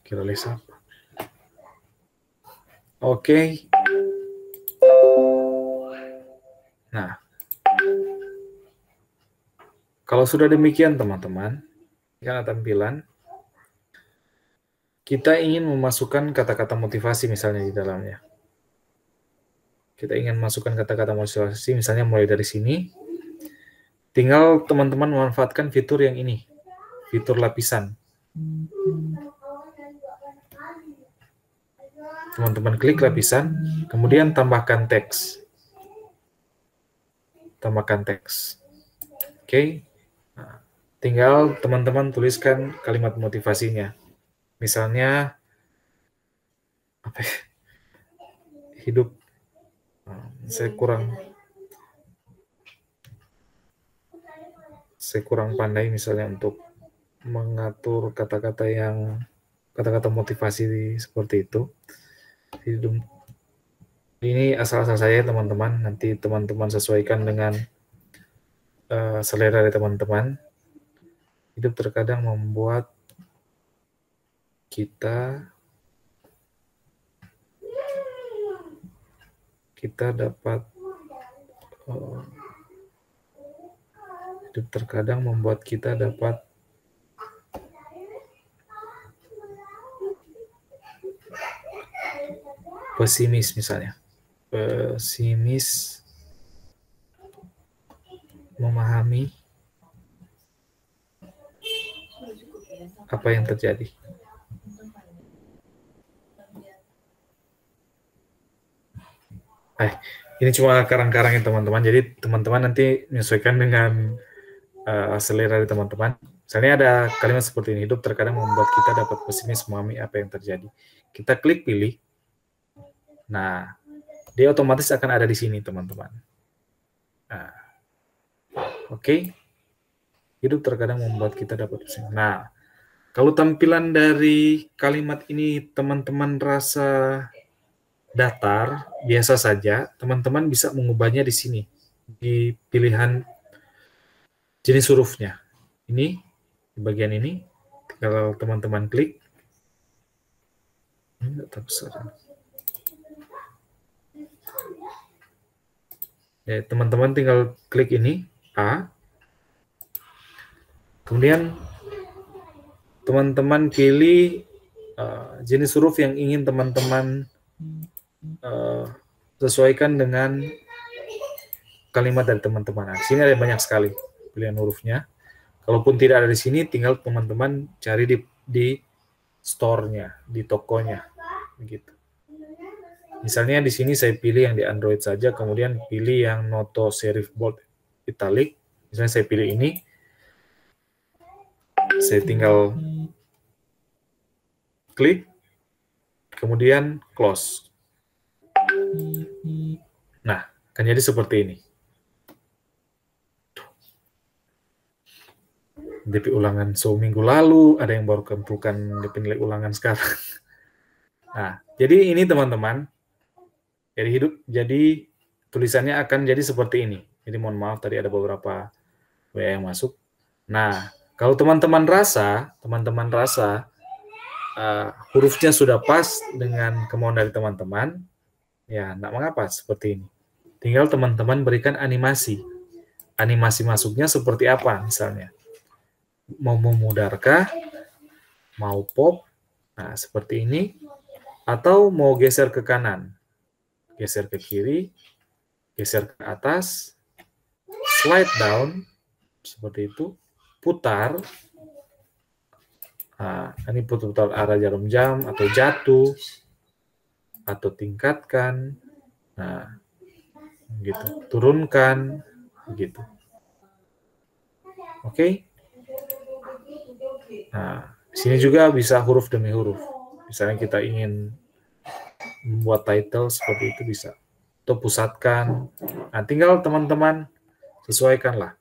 S1: Kira les apa? Oke. Nah, kalau sudah demikian teman-teman, karena tampilan, kita ingin memasukkan kata-kata motivasi misalnya di dalamnya. Kita ingin masukkan kata-kata motivasi misalnya mulai dari sini. Tinggal teman-teman memanfaatkan fitur yang ini, fitur lapisan. Teman-teman klik lapisan, kemudian tambahkan teks. Tambahkan teks. Oke. Nah, tinggal teman-teman tuliskan kalimat motivasinya. Misalnya, apa ya? Hidup. Saya kurang pandai misalnya untuk mengatur kata-kata motivasi seperti itu. Ini asal-asal saya teman-teman, nanti teman-teman sesuaikan dengan selera dari teman-teman. Hidup terkadang membuat kita dapat hidup terkadang membuat kita dapat pesimis misalnya. Pesimis memahami apa yang terjadi. Ini cuma karang-karang ya teman-teman. Jadi teman-teman nanti menyesuaikan dengan selera dari teman-teman. Misalnya ada kalimat seperti ini, hidup terkadang membuat kita dapat pesimis memahami apa yang terjadi. Kita klik pilih. Nah, dia otomatis akan ada di sini teman-teman. Nah, oke. Hidup terkadang membuat kita dapat pesimis. Nah, kalau tampilan dari kalimat ini teman-teman rasa datar, biasa saja, teman-teman bisa mengubahnya di sini, di pilihan jenis hurufnya. Ini, di bagian ini, kalau teman-teman klik, ini tak besar. Ya, teman-teman tinggal klik ini, A, kemudian teman-teman pilih jenis huruf yang ingin teman-teman sesuaikan dengan kalimat dari teman-teman. Nah, di sini ada banyak sekali pilihan hurufnya. Kalaupun tidak ada di sini, tinggal teman-teman cari di store-nya, di tokonya, begitu. Misalnya di sini saya pilih yang di Android saja, kemudian pilih yang noto serif bold italic. Misalnya saya pilih ini, saya tinggal klik, kemudian close. Nah, akan jadi seperti ini. DP ulangan minggu lalu, ada yang baru kumpulkan DP nilai ulangan sekarang. Nah, jadi ini teman-teman, jadi tulisannya akan jadi seperti ini. Jadi mohon maaf tadi ada beberapa WA yang masuk. Nah, kalau teman-teman rasa hurufnya sudah pas dengan kemauan dari teman-teman, ya enggak mengapa seperti ini. Tinggal teman-teman berikan animasi. Animasi masuknya seperti apa misalnya. Mau memudarkah, mau pop, nah seperti ini, atau mau geser ke kanan, geser ke kiri, geser ke atas, slide down, seperti itu, putar, nah, ini putar arah jarum jam, atau jatuh, atau tingkatkan, nah, gitu, turunkan, begitu. Oke. Nah, di sini juga bisa huruf demi huruf. Misalnya kita ingin membuat title seperti itu bisa. Atau pusatkan. Nah, tinggal teman-teman sesuaikanlah.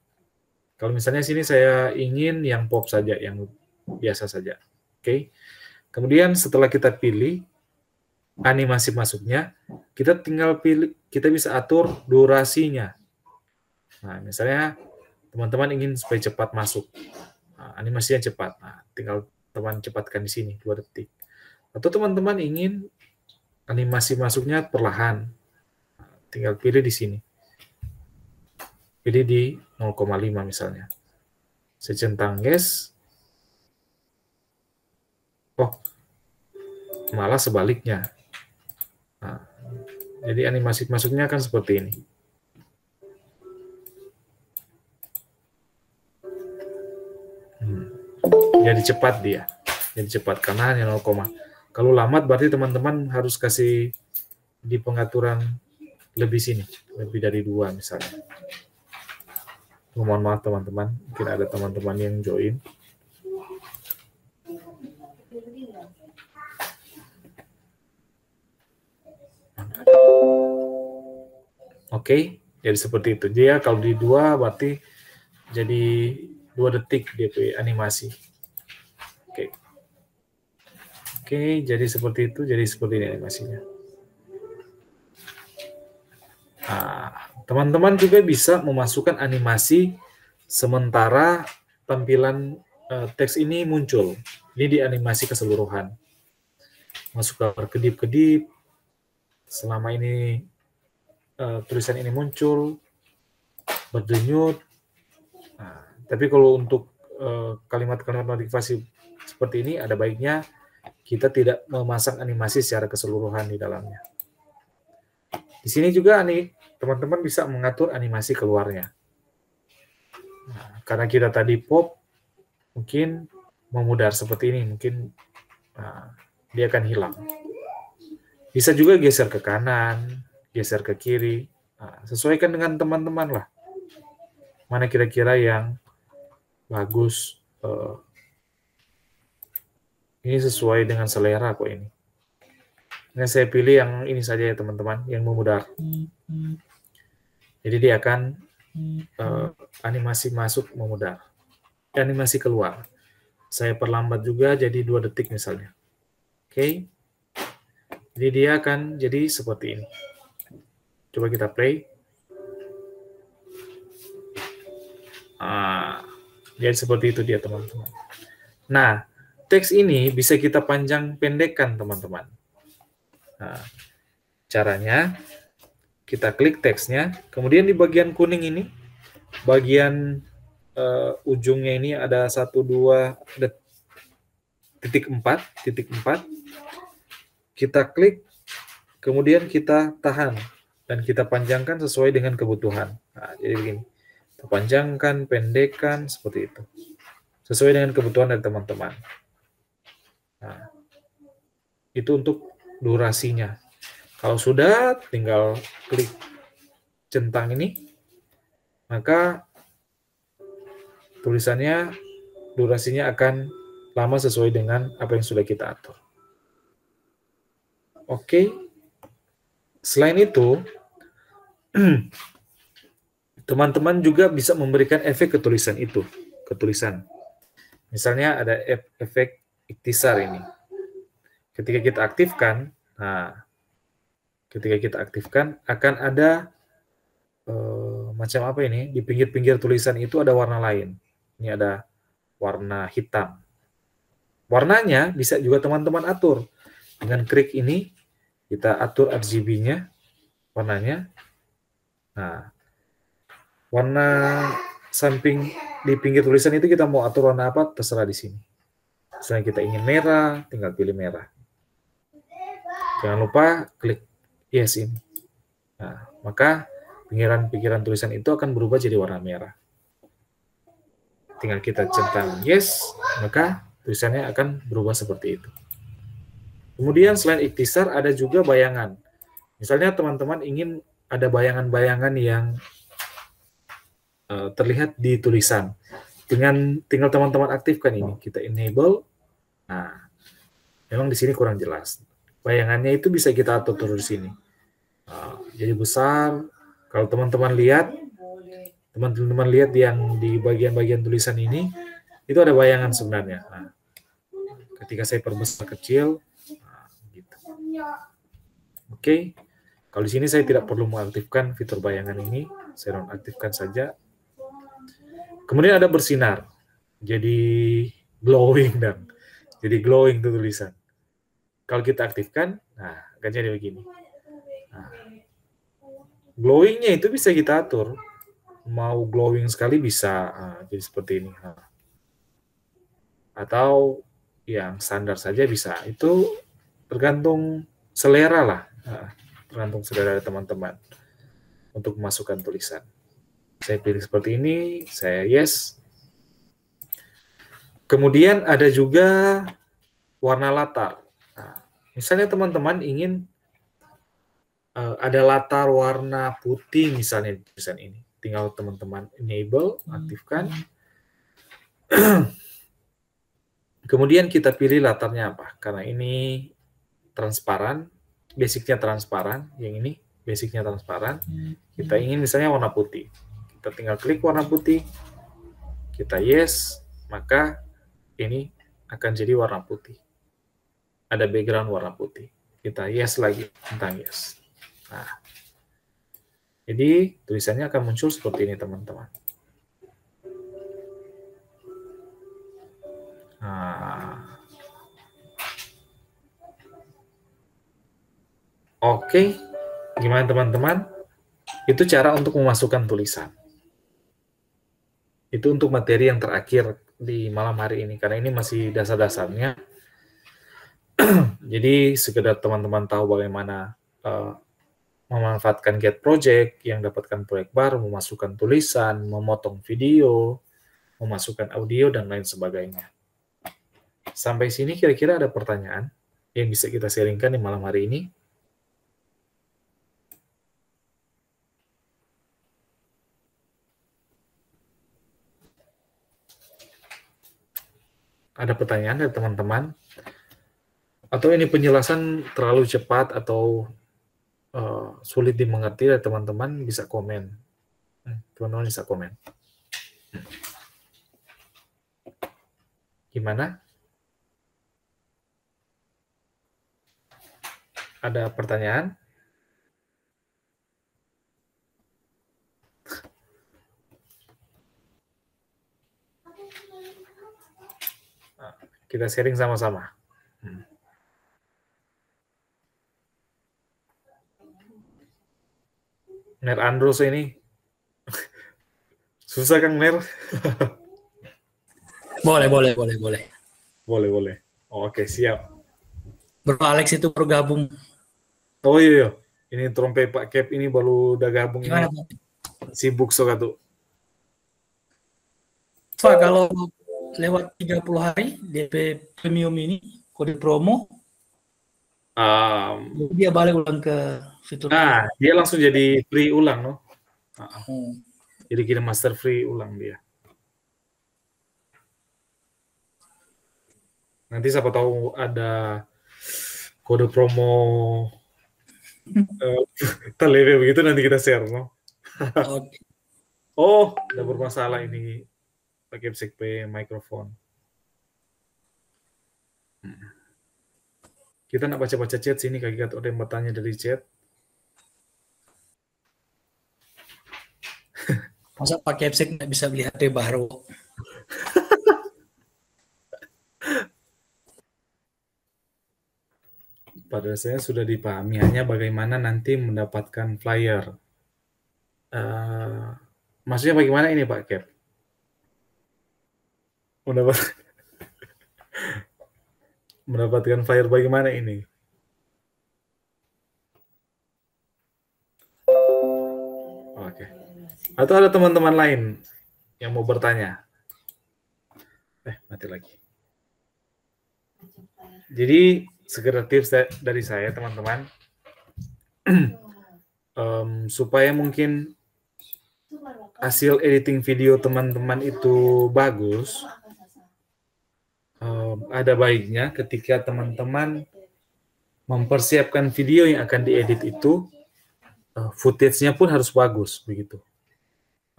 S1: Kalau misalnya sini saya ingin yang pop saja, yang biasa saja. Oke. Kemudian setelah kita pilih animasi masuknya, kita tinggal pilih, kita bisa atur durasinya. Nah, misalnya teman-teman ingin supaya cepat masuk. Nah, animasinya cepat. Nah, tinggal teman cepatkan di sini 2 detik. Atau teman-teman ingin animasi masuknya perlahan, tinggal pilih di sini. Pilih di 0,5 misalnya. Saya centang yes. Oh, malah sebaliknya. Nah, jadi animasi masuknya akan seperti ini. Jadi cepat dia. Jadi cepat karena hanya 0, kalau lambat berarti teman-teman harus kasih di pengaturan lebih sini, lebih dari 2 misalnya. Mohon maaf teman-teman, mungkin ada teman-teman yang join. Oke, jadi seperti itu. Dia kalau di 2 berarti jadi 2 detik dia punya animasi. Oke. Oke, jadi seperti itu, jadi seperti ini animasinya. Nah, teman-teman juga bisa memasukkan animasi sementara tampilan teks ini muncul. Ini di animasi keseluruhan. Masuk gambar kedip-kedip, selama ini tulisan ini muncul, berdenyut. Nah, tapi kalau untuk kalimat-kalimat notifikasi seperti ini, ada baiknya kita tidak memasang animasi secara keseluruhan di dalamnya. Di sini juga teman-teman bisa mengatur animasi keluarnya. Nah, karena kita tadi pop, mungkin memudar seperti ini, mungkin dia akan hilang. Bisa juga geser ke kanan, geser ke kiri. Nah, sesuaikan dengan teman-teman lah. Mana kira-kira yang bagus. Ini sesuai dengan selera kok ini. Nah, saya pilih yang ini saja ya teman-teman, yang memudar. Jadi dia akan animasi masuk memudar. Animasi keluar. Saya perlambat juga jadi 2 detik misalnya. Oke. Jadi dia akan jadi seperti ini. Coba kita play. Jadi seperti itu dia teman-teman. Nah, teks ini bisa kita panjang pendekkan teman-teman. Nah, caranya kita klik teksnya, kemudian di bagian kuning ini, bagian ujungnya ini ada 1, 2, ada titik 4, kita klik, kemudian kita tahan, dan kita panjangkan sesuai dengan kebutuhan. Nah, jadi begini, kita panjangkan, pendekkan, seperti itu. Sesuai dengan kebutuhan dari teman-teman. Nah, itu untuk durasinya. Kalau sudah, tinggal klik centang ini, maka tulisannya, durasinya akan lama sesuai dengan apa yang sudah kita atur. Oke. Selain itu, teman-teman juga bisa memberikan efek ke tulisan itu, ke tulisan. Misalnya ada efek iktisar ini. Ketika kita aktifkan, akan ada macam apa ini? Di pinggir-pinggir tulisan itu ada warna lain. Ini ada warna hitam. Warnanya bisa juga teman-teman atur. Dengan klik ini, kita atur RGB-nya, warnanya. Nah, warna samping di pinggir tulisan itu kita mau atur warna apa, terserah di sini. Misalnya kita ingin merah, tinggal pilih merah. Jangan lupa klik yes ini. Nah, maka pinggiran tulisan itu akan berubah jadi warna merah. Tinggal kita centang yes, maka tulisannya akan berubah seperti itu. Kemudian selain iktisar ada juga bayangan. Misalnya teman-teman ingin ada bayangan-bayangan yang terlihat di tulisan. Tinggal teman-teman aktifkan ini. Kita enable. Nah, memang di sini kurang jelas. Bayangannya itu bisa kita atur terus di sini. Jadi besar. Kalau teman-teman lihat yang di bagian-bagian tulisan ini, itu ada bayangan sebenarnya. Nah, ketika saya perbesar kecil, gitu. Oke. Kalau di sini saya tidak perlu mengaktifkan fitur bayangan ini, saya nonaktifkan saja. Kemudian ada bersinar, jadi glowing dan Jadi glowing tuh tulisan. Kalau kita aktifkan, nah akan jadi begini. Nah, glowingnya itu bisa kita atur. Mau glowing sekali bisa, jadi seperti ini. Atau yang standar saja bisa. Itu tergantung selera lah. Tergantung selera teman-teman untuk memasukkan tulisan. Saya pilih seperti ini, saya yes. Kemudian ada juga warna latar. Nah, misalnya teman-teman ingin ada latar warna putih misalnya di tulisan ini. Tinggal teman-teman enable, aktifkan. Kemudian kita pilih latarnya apa. Karena ini transparan, basicnya transparan. Yang ini basicnya transparan. Kita ingin misalnya warna putih. Kita tinggal klik warna putih. Kita yes, maka ini akan jadi warna putih. Ada background warna putih. Kita yes lagi tentang yes. Nah, jadi tulisannya akan muncul seperti ini teman-teman. Nah. Oke, gimana teman-teman? Itu cara untuk memasukkan tulisan. Itu untuk materi yang terakhir di malam hari ini, karena ini masih dasar-dasarnya. Jadi sekedar teman-teman tahu bagaimana memanfaatkan Get Project, yang dapatkan proyek baru, memasukkan tulisan, memotong video, memasukkan audio, dan lain sebagainya. Sampai sini kira-kira ada pertanyaan yang bisa kita sharingkan di malam hari ini? Ada pertanyaan dari teman-teman? Atau ini penjelasan terlalu cepat atau sulit dimengerti dari teman-teman, bisa komen. Teman-teman bisa komen. Gimana? Ada pertanyaan? Kita sharing sama-sama. Ner Andros ini susah Kang Ner?
S6: Boleh.
S1: Boleh. Oke, siap.
S6: Bro Alex itu baru gabung.
S1: Oh iya. Ini trompet Pak Cap ini baru udah gabung.
S6: Gimana,
S1: ini.
S6: Pak?
S1: Sibuk soka tuh.
S6: Pak, kalau lewat 30 hari DP Premium ini kode promo, dia balik ulang ke fitur.
S1: Nah, dia langsung jadi free ulang, no? Jadi kirim master free ulang dia. Nanti siapa tahu ada kode promo terlebih begitu, nanti kita share, no?
S6: Okay.
S1: Oh, udah bermasalah ini pakai PSP mikrofon. Kita nak baca-baca chat sini, kayak ada yang bertanya dari chat.
S6: Masa pakai headset nggak bisa beli HP baru?
S1: Pada saya sudah dipahami, hanya bagaimana nanti mendapatkan flyer. Maksudnya bagaimana ini Pak Cap? Mendapatkan flyer bagaimana ini? Oke. Atau ada teman-teman lain yang mau bertanya? Mati lagi. Jadi sekedar tips dari saya teman-teman, supaya mungkin hasil editing video teman-teman itu bagus, ada baiknya ketika teman-teman mempersiapkan video yang akan diedit itu, footage-nya pun harus bagus begitu.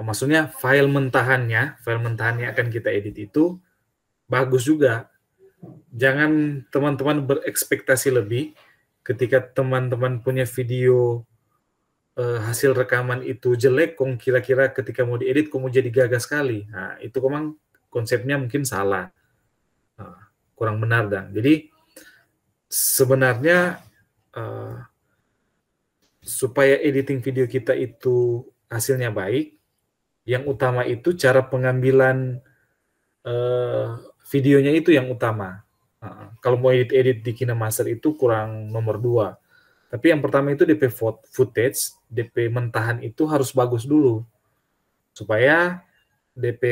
S1: Maksudnya file mentahannya akan kita edit itu bagus juga. Jangan teman-teman berekspektasi lebih ketika teman-teman punya video hasil rekaman itu jelek, kok kira-kira ketika mau diedit kok mau jadi gagah sekali. Nah, itu memang konsepnya mungkin salah. kurang benar dan. Jadi sebenarnya supaya editing video kita itu hasilnya baik, yang utama itu cara pengambilan videonya itu yang utama. Kalau mau edit di KineMaster itu kurang nomor 2. Tapi yang pertama itu DP footage, DP mentahan itu harus bagus dulu. Supaya DP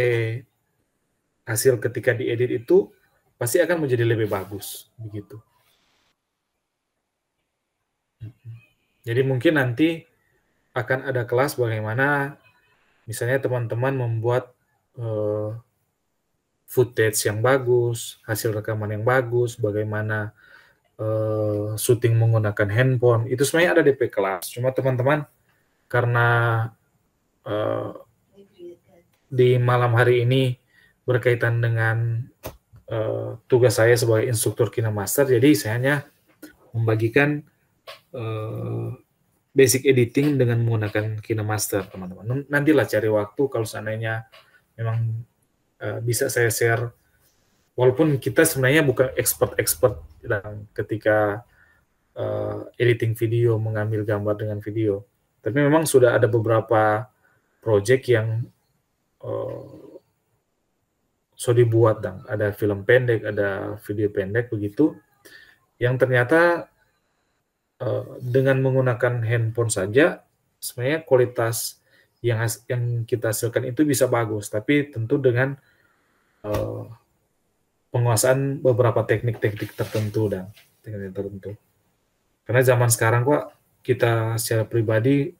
S1: hasil ketika diedit itu pasti akan menjadi lebih bagus. Begitu. Jadi mungkin nanti akan ada kelas bagaimana misalnya teman-teman membuat footage yang bagus, hasil rekaman yang bagus, bagaimana syuting menggunakan handphone, itu sebenarnya ada DP kelas. Cuma teman-teman karena di malam hari ini berkaitan dengan tugas saya sebagai instruktur KineMaster, jadi saya hanya membagikan basic editing dengan menggunakan KineMaster, teman-teman. Nantilah cari waktu kalau seandainya memang bisa saya share, walaupun kita sebenarnya bukan expert dalam ketika editing video, mengambil gambar dengan video, tapi memang sudah ada beberapa project yang sudah dibuat, dan ada film pendek, ada video pendek begitu, yang ternyata dengan menggunakan handphone saja sebenarnya kualitas yang kita hasilkan itu bisa bagus, tapi tentu dengan penguasaan beberapa teknik-teknik tertentu dan teknik tertentu. Karena zaman sekarang kok kita secara pribadi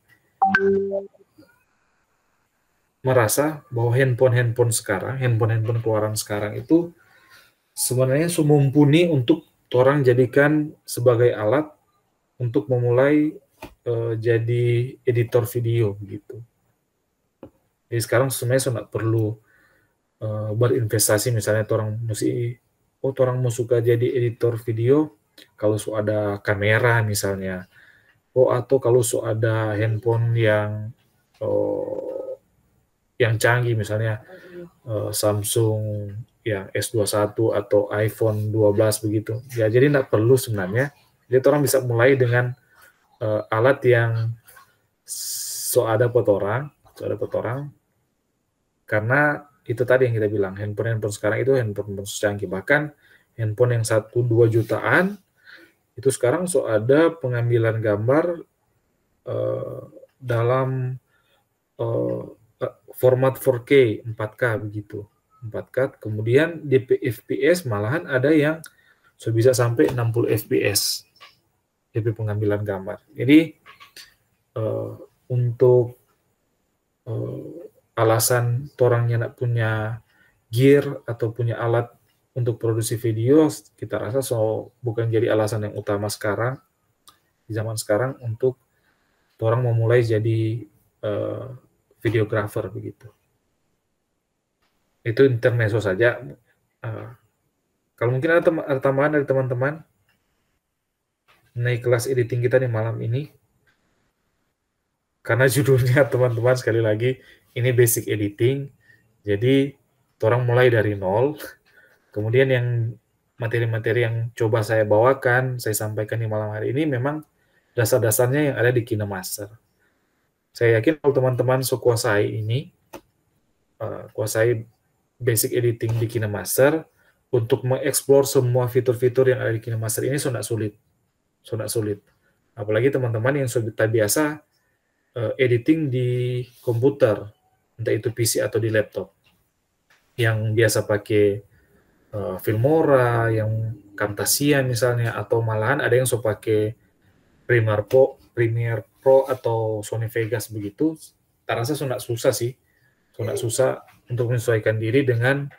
S1: merasa bahwa handphone sekarang, handphone keluaran sekarang itu sebenarnya mumpuni untuk orang jadikan sebagai alat untuk memulai jadi editor video begitu. Jadi sekarang sebenarnya sudah perlu berinvestasi, misalnya orang mau suka jadi editor video kalau ada kamera misalnya, atau kalau ada handphone yang canggih misalnya Samsung yang S21 atau iPhone 12 begitu ya, jadi tidak perlu sebenarnya. Jadi orang bisa mulai dengan alat yang ada buat orang, karena itu tadi yang kita bilang, handphone sekarang itu handphone canggih. Bahkan handphone yang 1-2 jutaan, itu sekarang ada pengambilan gambar dalam format 4K, 4K begitu. 4K, kemudian DP FPS malahan ada yang bisa sampai 60 FPS DP pengambilan gambar. Jadi untuk alasan orangnya tidak punya gear atau punya alat untuk produksi video, kita rasa bukan jadi alasan yang utama sekarang, di zaman sekarang, untuk orang memulai jadi videographer begitu. Itu intermezzo saja. Kalau mungkin ada tambahan dari teman-teman mengenai kelas editing kita di malam ini, karena judulnya teman-teman sekali lagi ini basic editing, jadi orang mulai dari nol. Kemudian yang materi-materi yang coba saya bawakan, saya sampaikan di malam hari ini memang dasar-dasarnya yang ada di KineMaster. Saya yakin kalau teman-teman kuasai ini, kuasai basic editing di KineMaster, untuk mengeksplor semua fitur-fitur yang ada di KineMaster ini sudah sulit. Apalagi teman-teman yang sudah biasa editing di komputer, entah itu PC atau di laptop, yang biasa pakai Filmora, yang Camtasia misalnya, atau malahan ada yang pakai Premiere Pro atau Sony Vegas begitu. Terasa sudah susah sih, susah untuk menyesuaikan diri dengan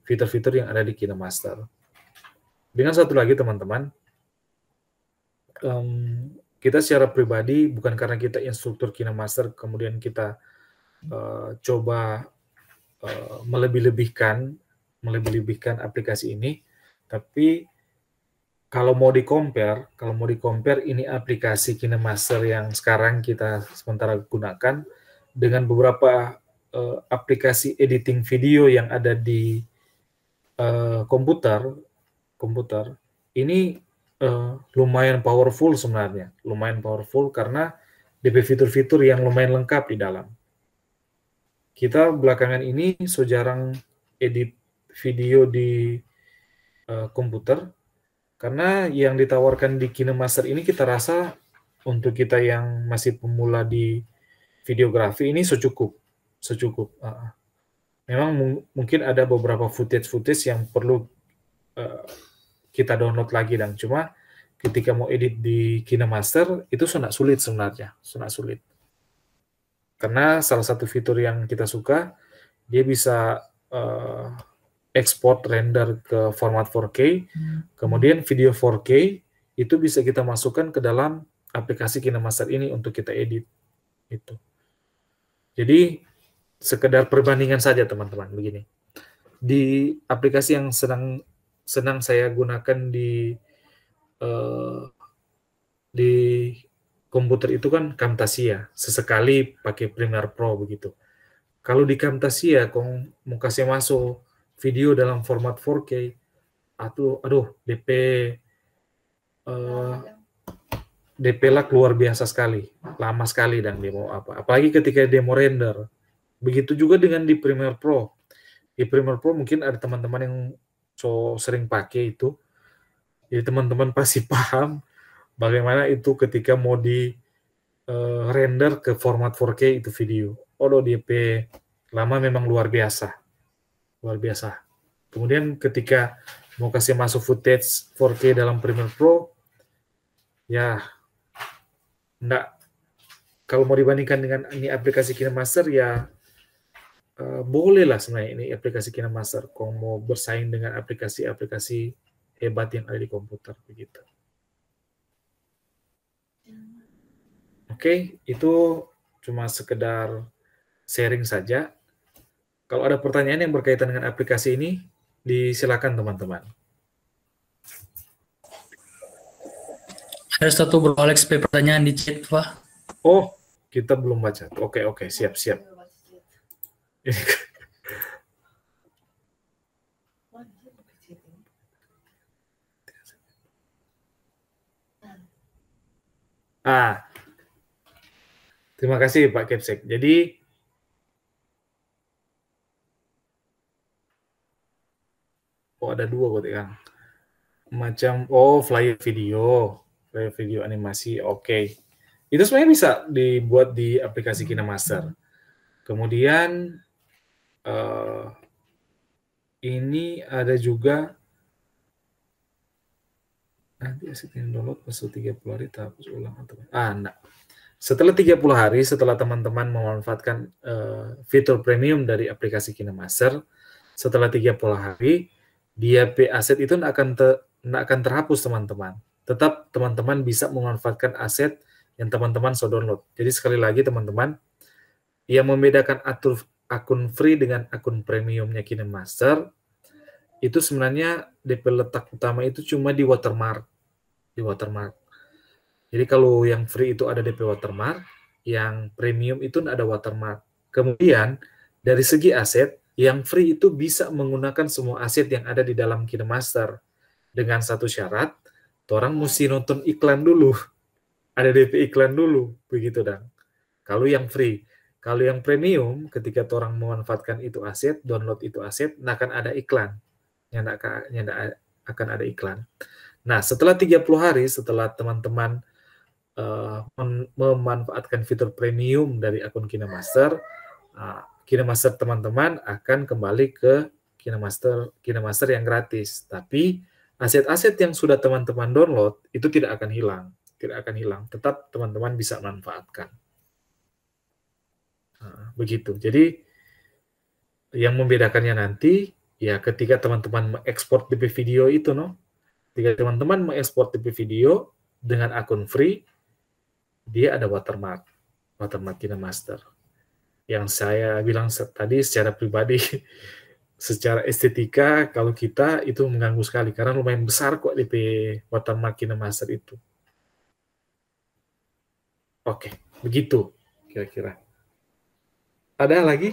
S1: fitur-fitur yang ada di KineMaster. Dengan satu lagi teman-teman, kita secara pribadi, bukan karena kita instruktur KineMaster kemudian kita coba melebih-lebihkan aplikasi ini, tapi kalau mau di compare ini aplikasi KineMaster yang sekarang kita sementara gunakan dengan beberapa aplikasi editing video yang ada di komputer, komputer ini lumayan powerful sebenarnya, lumayan powerful karena DP fitur-fitur yang lumayan lengkap di dalam. Kita belakangan ini jarang edit video di komputer karena yang ditawarkan di KineMaster ini kita rasa untuk kita yang masih pemula di videografi ini secukup. Memang mungkin ada beberapa footage yang perlu kita download lagi, dan cuma ketika mau edit di KineMaster itu sangat sulit sebenarnya, sangat sulit. Karena salah satu fitur yang kita suka, dia bisa export render ke format 4K, kemudian video 4K itu bisa kita masukkan ke dalam aplikasi KineMaster ini untuk kita edit. Itu. Jadi sekedar perbandingan saja teman-teman begini. Di aplikasi yang senang saya gunakan di komputer itu kan Camtasia, sesekali pakai Premiere Pro begitu. Kalau di Camtasia, kalau mau kasih masuk video dalam format 4K, aduh, DP lag luar biasa sekali, lama sekali dan demo apa. Apalagi ketika demo render. Begitu juga dengan di Premiere Pro. Di Premiere Pro mungkin ada teman-teman yang sering pakai itu. Jadi teman-teman pasti paham bagaimana itu ketika mau di render ke format 4K itu video. DP lama memang luar biasa. Luar biasa. Kemudian ketika mau kasih masuk footage 4K dalam Premiere Pro, ya enggak. Kalau mau dibandingkan dengan ini aplikasi KineMaster, ya bolehlah sebenarnya ini aplikasi KineMaster kalau mau bersaing dengan aplikasi-aplikasi hebat yang ada di komputer begitu. Oke, itu cuma sekedar sharing saja. Kalau ada pertanyaan yang berkaitan dengan aplikasi ini, disilakan teman-teman.
S6: Ada satu Bro Alex pertanyaan di chat, Pak.
S1: Oh, kita belum baca. Oke, siap. Terima kasih Pak Kepsek. Jadi ada dua kok kan. Macam flyer video animasi. Oke. Itu sebenarnya bisa dibuat di aplikasi KineMaster. Kemudian ini ada juga nanti asetnya download pas 30 hari hapus ulang atau enggak. Setelah 30 hari setelah teman-teman memanfaatkan fitur premium dari aplikasi KineMaster, setelah 30 hari DP aset itu enggak akan terhapus teman-teman. Tetap teman-teman bisa memanfaatkan aset yang teman-teman sudah download. Jadi sekali lagi teman-teman, yang membedakan akun free dengan akun premiumnya KineMaster itu sebenarnya DP letak utama itu cuma di watermark. Jadi kalau yang free itu ada DP watermark, yang premium itu tidak ada watermark. Kemudian dari segi aset, yang free itu bisa menggunakan semua aset yang ada di dalam KineMaster dengan satu syarat, orang mesti nonton iklan dulu. Ada DP iklan dulu, begitu dan. Kalau yang free. Kalau yang premium, ketika orang memanfaatkan itu aset, download itu aset, akan ada iklan. Yang akan ada iklan. Nah, setelah 30 hari, setelah teman-teman memanfaatkan fitur premium dari akun KineMaster, KineMaster teman-teman akan kembali ke KineMaster yang gratis. Tapi, aset-aset yang sudah teman-teman download, itu tidak akan hilang. Tetap teman-teman bisa manfaatkan. Begitu. Jadi yang membedakannya nanti ya ketika teman-teman mengekspor DP video itu ketika teman-teman mengekspor DP video dengan akun free, dia ada watermark KineMaster. Yang saya bilang tadi secara pribadi, secara estetika kalau kita itu mengganggu sekali karena lumayan besar kok DP watermark KineMaster itu. Oke, begitu kira-kira. Ada lagi?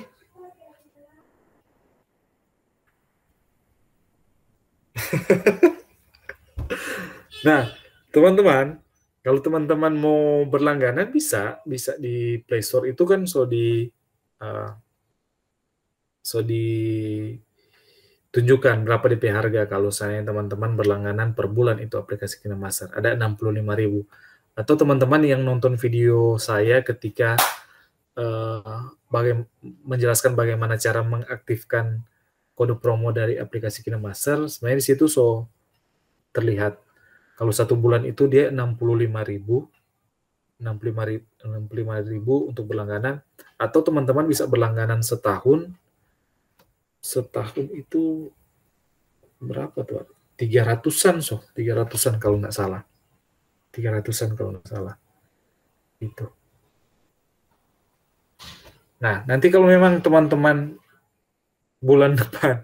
S1: Nah, teman-teman, kalau teman-teman mau berlangganan bisa di Play Store itu kan ditunjukkan berapa DP harga kalau saya teman-teman berlangganan per bulan itu aplikasi KineMaster. Ada 65.000. Atau teman-teman yang nonton video saya ketika menjelaskan bagaimana cara mengaktifkan kode promo dari aplikasi KineMaster, sebenarnya di situ terlihat. Kalau 1 bulan itu dia 65.000 untuk berlangganan, atau teman-teman bisa berlangganan setahun itu berapa tuh? 300-an 300-an kalau nggak salah. 300-an kalau nggak salah. Itu. Nah, nanti kalau memang teman-teman bulan depan,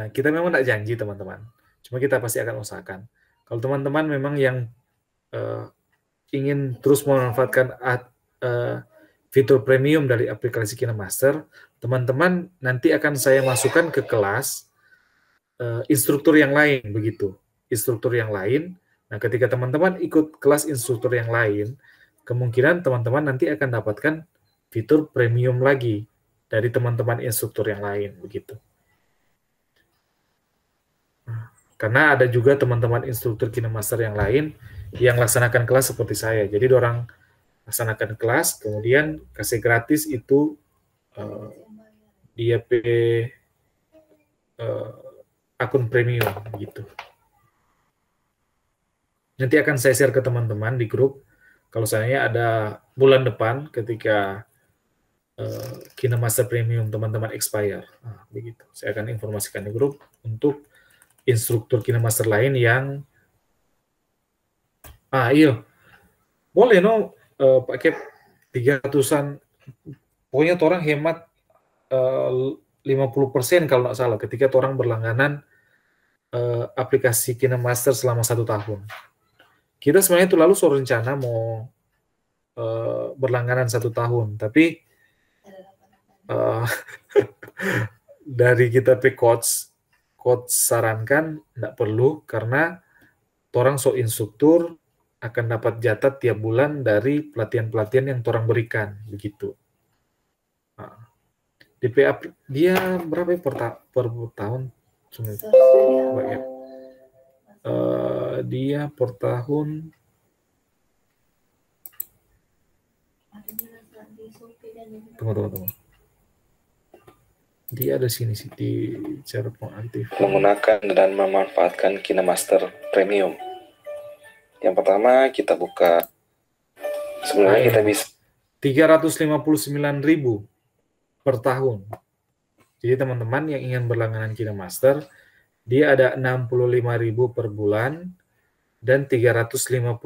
S1: kita memang nggak janji teman-teman, cuma kita pasti akan usahakan. Kalau teman-teman memang yang ingin terus memanfaatkan fitur premium dari aplikasi KineMaster, teman-teman nanti akan saya masukkan ke kelas instruktur yang lain, begitu. Instruktur yang lain. Nah, ketika teman-teman ikut kelas instruktur yang lain, kemungkinan teman-teman nanti akan dapatkan fitur premium lagi dari teman-teman instruktur yang lain, begitu. Karena ada juga teman-teman instruktur KineMaster yang lain yang laksanakan kelas seperti saya. Jadi orang laksanakan kelas, kemudian kasih gratis itu dia akun premium gitu. Nanti akan saya share ke teman-teman di grup. Kalau saya ada bulan depan ketika KineMaster Premium teman-teman expire, begitu. Saya akan informasikan di grup untuk instruktur KineMaster lain yang iya boleh pakai 300-an, pokoknya orang hemat 50% kalau nggak salah ketika orang berlangganan aplikasi KineMaster selama 1 tahun. Kita sebenarnya itu lalu rencana mau berlangganan 1 tahun, tapi dari kita coach sarankan tidak perlu, karena orang instruktur akan dapat jatah tiap bulan dari pelatihan-pelatihan yang orang berikan, begitu. DPA dia berapa per tahun? Dia per tahun tunggu. Dia ada sini sih di cara pengaktif.
S7: Menggunakan dan memanfaatkan KineMaster Premium. Yang pertama kita buka. Sebenarnya kita bisa
S1: 359.000 per tahun. Jadi teman-teman yang ingin berlangganan KineMaster, dia ada 65.000 per bulan dan 359.000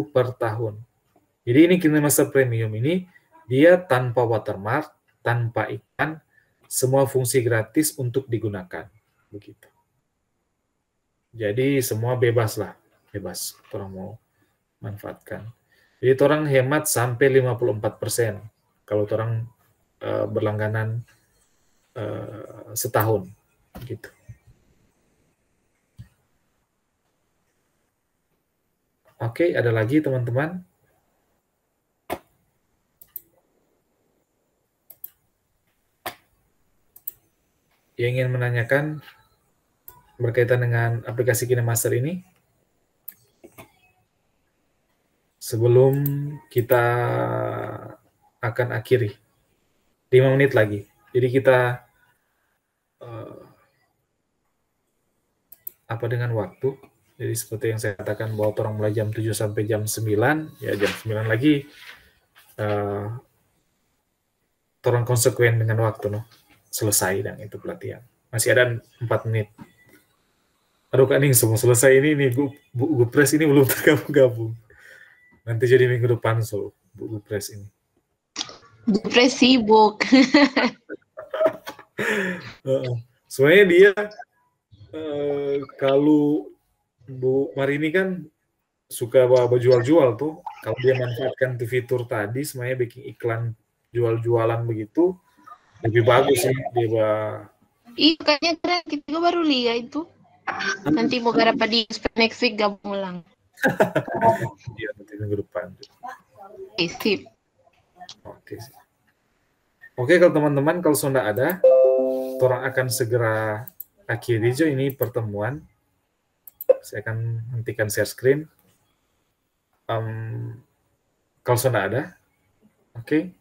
S1: per tahun. Jadi ini KineMaster Premium ini dia tanpa watermark, tanpa iklan, semua fungsi gratis untuk digunakan, begitu. Jadi semua bebas orang mau manfaatkan. Jadi orang hemat sampai 54% kalau orang berlangganan setahun, gitu. Oke, ada lagi teman-teman? Yang ingin menanyakan berkaitan dengan aplikasi KineMaster ini? Sebelum kita akan akhiri. 5 menit lagi. Jadi kita apa dengan waktu? Jadi seperti yang saya katakan bahwa orang mulai jam 7 sampai jam 9, ya jam 9 lagi orang konsekuen dengan waktu, selesai dan itu pelatihan. Masih ada 4 menit. Aduh Kak Ning, semua selesai ini nih, Gupres ini belum tergabung-gabung. Nanti jadi minggu depan Gupres ini.
S5: Gupres sibuk.
S1: Sebenarnya dia kalau Bu Marini kan suka jual-jual tuh. Kalau dia manfaatkan fitur tadi, sebenarnya bikin iklan jual-jualan begitu, lebih bagus sih dia.
S5: Iya, kayaknya keren. Kita baru lihat itu. Nanti mau dapat di next week gabung ulang.
S1: Iya, nanti minggu depan.
S5: Oke, sip.
S1: Oke. Oke, kalau teman-teman kalau sudah ada, orang akan segera akhiri jo ini pertemuan. Saya akan hentikan share screen. Kalau sudah ada, oke.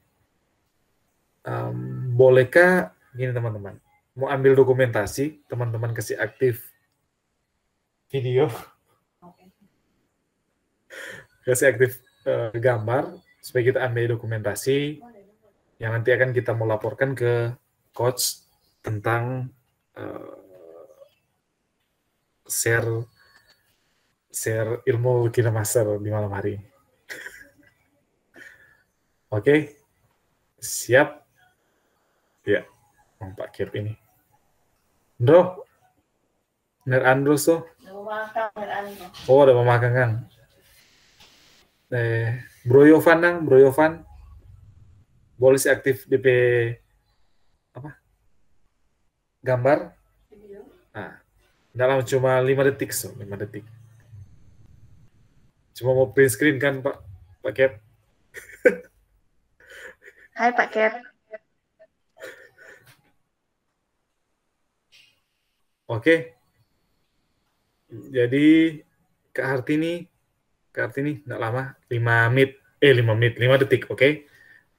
S1: Bolehkah gini teman-teman, mau ambil dokumentasi, teman-teman kasih aktif video, kasih aktif gambar, supaya kita ambil dokumentasi yang nanti akan kita mau laporkan ke coach tentang share ilmu KineMaster di malam hari. Oke, siap? Ya, Pak Kip ini. Bro, Ner Andros tuh. Oh, ada memakan kan? Bro Yovan, boleh sih aktif DP apa? Gambar. Nah, dalam cuma 5 detik, 5 detik. Cuma mau print screen kan, Pak Kip?
S5: Hai Pak Ker.
S1: Oke. Jadi Kak Hartini nggak lama, 5 detik, oke.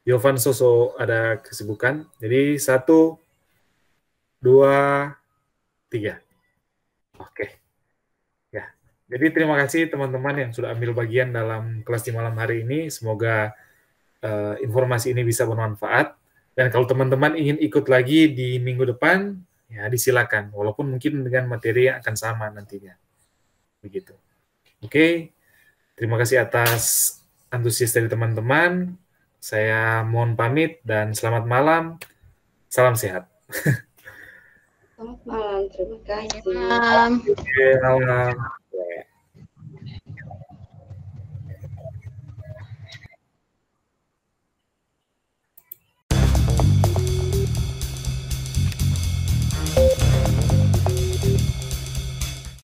S1: Yovan Soso ada kesibukan. Jadi 1, 2, 3. Oke. Ya. Jadi terima kasih teman-teman yang sudah ambil bagian dalam kelas di malam hari ini. Semoga informasi ini bisa bermanfaat. Dan kalau teman-teman ingin ikut lagi di minggu depan, ya disilakan, walaupun mungkin dengan materi yang akan sama nantinya. Begitu. Oke, terima kasih atas antusias dari teman-teman. Saya mohon pamit dan selamat malam. Salam sehat.
S4: Selamat malam, terima kasih.
S5: Malam.
S1: Oke, malam.